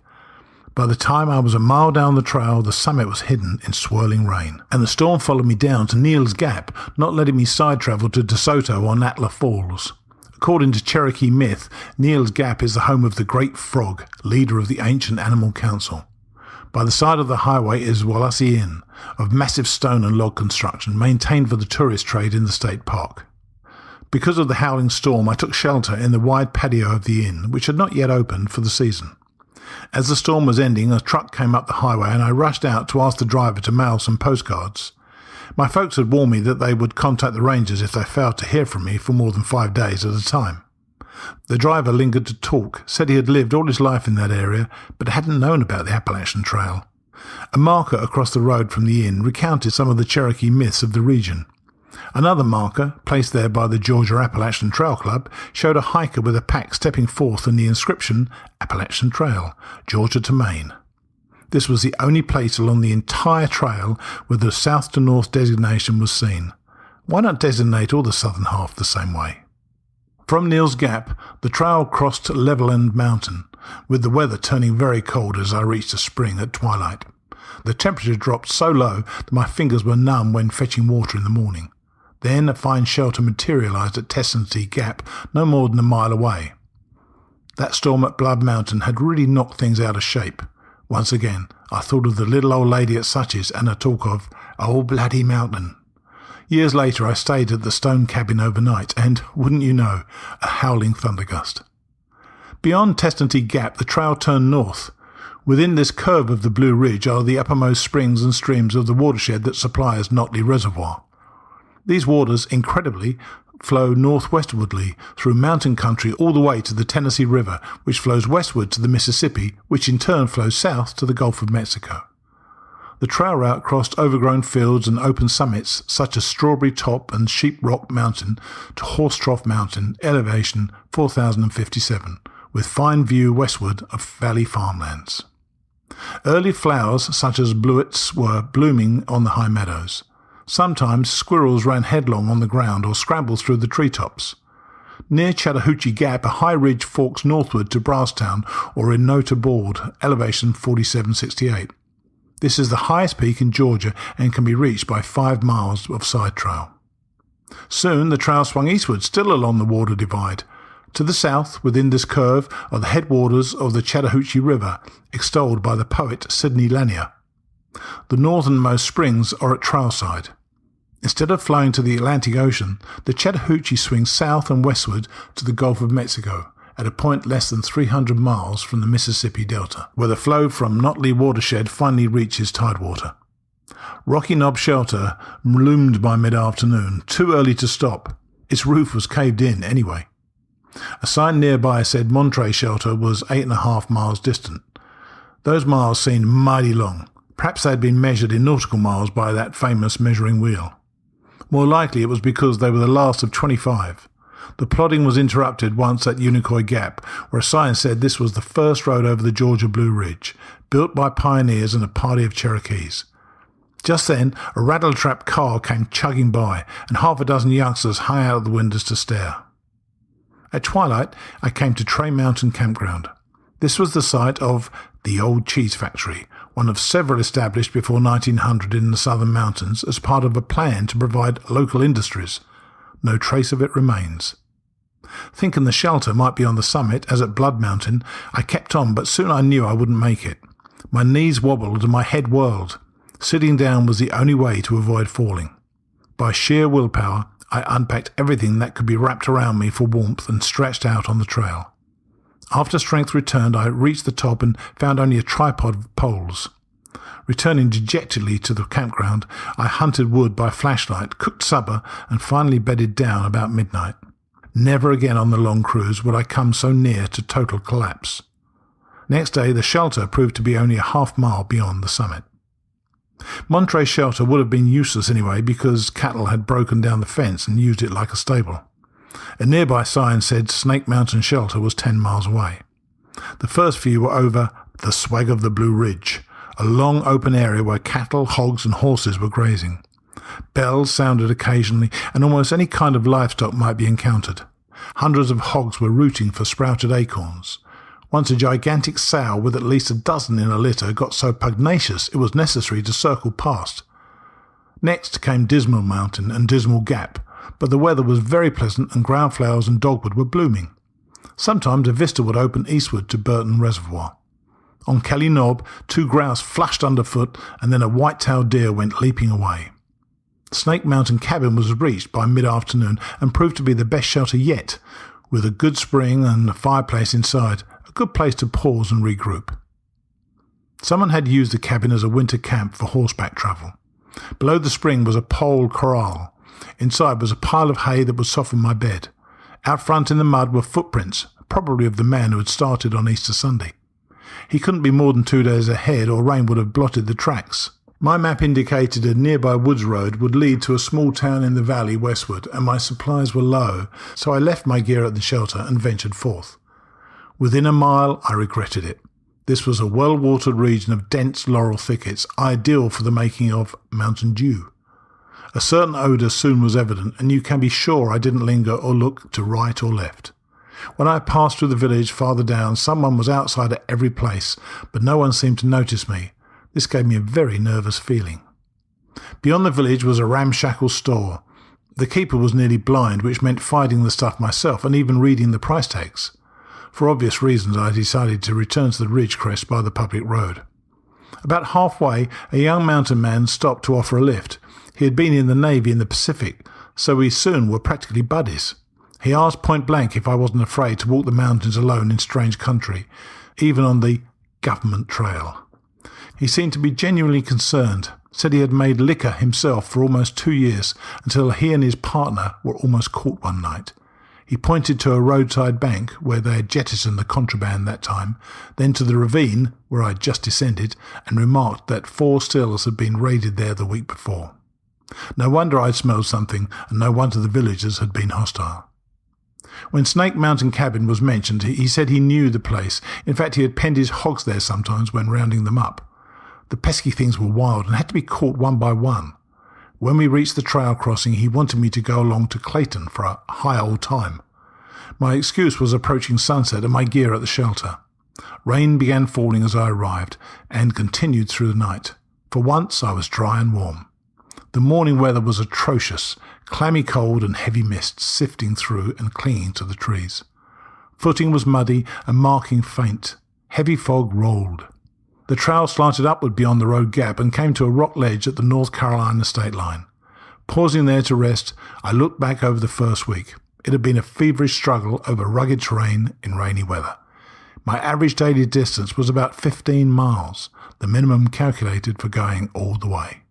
By the time I was a mile down the trail, the summit was hidden in swirling rain, and the storm followed me down to Neal's Gap, not letting me side-travel to DeSoto or Natla Falls. According to Cherokee myth, Neal's Gap is the home of the Great Frog, leader of the ancient animal council. By the side of the highway is Wallace Inn, of massive stone and log construction, maintained for the tourist trade in the state park. Because of the howling storm, I took shelter in the wide patio of the inn, which had not yet opened for the season. As the storm was ending, a truck came up the highway and I rushed out to ask the driver to mail some postcards. My folks had warned me that they would contact the rangers if they failed to hear from me for more than 5 days at a time. The driver lingered to talk, said he had lived all his life in that area, but hadn't known about the Appalachian Trail. A marker across the road from the inn recounted some of the Cherokee myths of the region. Another marker, placed there by the Georgia Appalachian Trail Club, showed a hiker with a pack stepping forth and the inscription, Appalachian Trail, Georgia to Maine. This was the only place along the entire trail where the south to north designation was seen. Why not designate all the southern half the same way? From Neal's Gap, the trail crossed Levelland Mountain, with the weather turning very cold as I reached a spring at twilight. The temperature dropped so low that my fingers were numb when fetching water in the morning. Then a fine shelter materialized at Tessantee Gap, no more than a mile away. That storm at Blood Mountain had really knocked things out of shape. Once again, I thought of the little old lady at Suches and her talk of "Old Bloody Mountain." Years later, I stayed at the stone cabin overnight and, wouldn't you know, a howling thundergust. Beyond Tessantee Gap, the trail turned north. Within this curve of the Blue Ridge are the uppermost springs and streams of the watershed that supplies Notley Reservoir. These waters, incredibly, flow northwestwardly through mountain country all the way to the Tennessee River, which flows westward to the Mississippi, which in turn flows south to the Gulf of Mexico. The trail route crossed overgrown fields and open summits such as Strawberry Top and Sheep Rock Mountain to Horse Trough Mountain, elevation 4,057, with fine view westward of valley farmlands. Early flowers such as bluets were blooming on the high meadows. Sometimes squirrels ran headlong on the ground or scrambled through the treetops. Near Chattahoochee Gap, a high ridge forks northward to Brasstown or Innota Board, elevation 4768. This is the highest peak in Georgia and can be reached by 5 miles of side trail. Soon the trail swung eastward, still along the water divide. To the south, within this curve, are the headwaters of the Chattahoochee River, extolled by the poet Sidney Lanier. The northernmost springs are at trailside. Instead of flowing to the Atlantic Ocean, the Chattahoochee swings south and westward to the Gulf of Mexico, at a point less than 300 miles from the Mississippi Delta, where the flow from Notley watershed finally reaches tidewater. Rocky Knob Shelter loomed by mid-afternoon, too early to stop. Its roof was caved in anyway. A sign nearby said Monterey Shelter was 8.5 miles distant. Those miles seemed mighty long. Perhaps they had been measured in nautical miles by that famous measuring wheel. More likely it was because they were the last of 25. The plodding was interrupted once at Unicoi Gap, where a sign said this was the first road over the Georgia Blue Ridge, built by pioneers and a party of Cherokees. Just then, a rattletrap car came chugging by, and half a dozen youngsters hung out of the windows to stare. At twilight, I came to Tray Mountain Campground. This was the site of the Old Cheese Factory, one of several established before 1900 in the southern mountains as part of a plan to provide local industries. No trace of it remains. Thinking the shelter might be on the summit, as at Blood Mountain, I kept on, but soon I knew I wouldn't make it. My knees wobbled and my head whirled. Sitting down was the only way to avoid falling. By sheer willpower, I unpacked everything that could be wrapped around me for warmth and stretched out on the trail. After strength returned, I reached the top and found only a tripod of poles. Returning dejectedly to the campground, I hunted wood by flashlight, cooked supper, and finally bedded down about midnight. Never again on the long cruise would I come so near to total collapse. Next day, the shelter proved to be only a half-mile beyond the summit. Monterey Shelter would have been useless anyway because cattle had broken down the fence and used it like a stable. A nearby sign said Snake Mountain Shelter was 10 miles away. The first few were over the Swag of the Blue Ridge, a long open area where cattle, hogs and horses were grazing. Bells sounded occasionally, and almost any kind of livestock might be encountered. Hundreds of hogs were rooting for sprouted acorns. Once a gigantic sow with at least a dozen in a litter got so pugnacious it was necessary to circle past. Next came Dismal Mountain and Dismal Gap, but the weather was very pleasant and ground flowers and dogwood were blooming. Sometimes a vista would open eastward to Burton Reservoir. On Kelly Knob, 2 grouse flushed underfoot and then a white-tailed deer went leaping away. Snake Mountain Cabin was reached by mid-afternoon and proved to be the best shelter yet, with a good spring and a fireplace inside, a good place to pause and regroup. Someone had used the cabin as a winter camp for horseback travel. Below the spring was a pole corral. Inside was a pile of hay that would soften my bed. Out front in the mud were footprints, probably of the man who had started on Easter Sunday. He couldn't be more than 2 days ahead or rain would have blotted the tracks. My map indicated a nearby woods road would lead to a small town in the valley westward, and my supplies were low, so I left my gear at the shelter and ventured forth. Within a mile, I regretted it. This was a well-watered region of dense laurel thickets, ideal for the making of Mountain Dew. A certain odour soon was evident, and you can be sure I didn't linger or look to right or left. When I passed through the village farther down, someone was outside at every place, but no one seemed to notice me. This gave me a very nervous feeling. Beyond the village was a ramshackle store. The keeper was nearly blind, which meant finding the stuff myself and even reading the price tags. For obvious reasons, I decided to return to the ridge crest by the public road. About halfway, a young mountain man stopped to offer a lift. He had been in the Navy in the Pacific, so we soon were practically buddies. He asked point blank if I wasn't afraid to walk the mountains alone in strange country, even on the government trail. He seemed to be genuinely concerned, said he had made liquor himself for almost 2 years until he and his partner were almost caught one night. He pointed to a roadside bank where they had jettisoned the contraband that time, then to the ravine where I had just descended, and remarked that 4 stills had been raided there the week before. No wonder I'd smelled something, and no wonder the villagers had been hostile. When Snake Mountain Cabin was mentioned, he said he knew the place. In fact, he had penned his hogs there sometimes when rounding them up. The pesky things were wild and had to be caught one by one. When we reached the trail crossing, he wanted me to go along to Clayton for a high old time. My excuse was approaching sunset and my gear at the shelter. Rain began falling as I arrived and continued through the night. For once I was dry and warm. The morning weather was atrocious, clammy cold and heavy mists sifting through and clinging to the trees. Footing was muddy and marking faint. Heavy fog rolled. The trail slanted upward beyond the road gap and came to a rock ledge at the North Carolina state line. Pausing there to rest, I looked back over the first week. It had been a feverish struggle over rugged terrain in rainy weather. My average daily distance was about 15 miles, the minimum calculated for going all the way.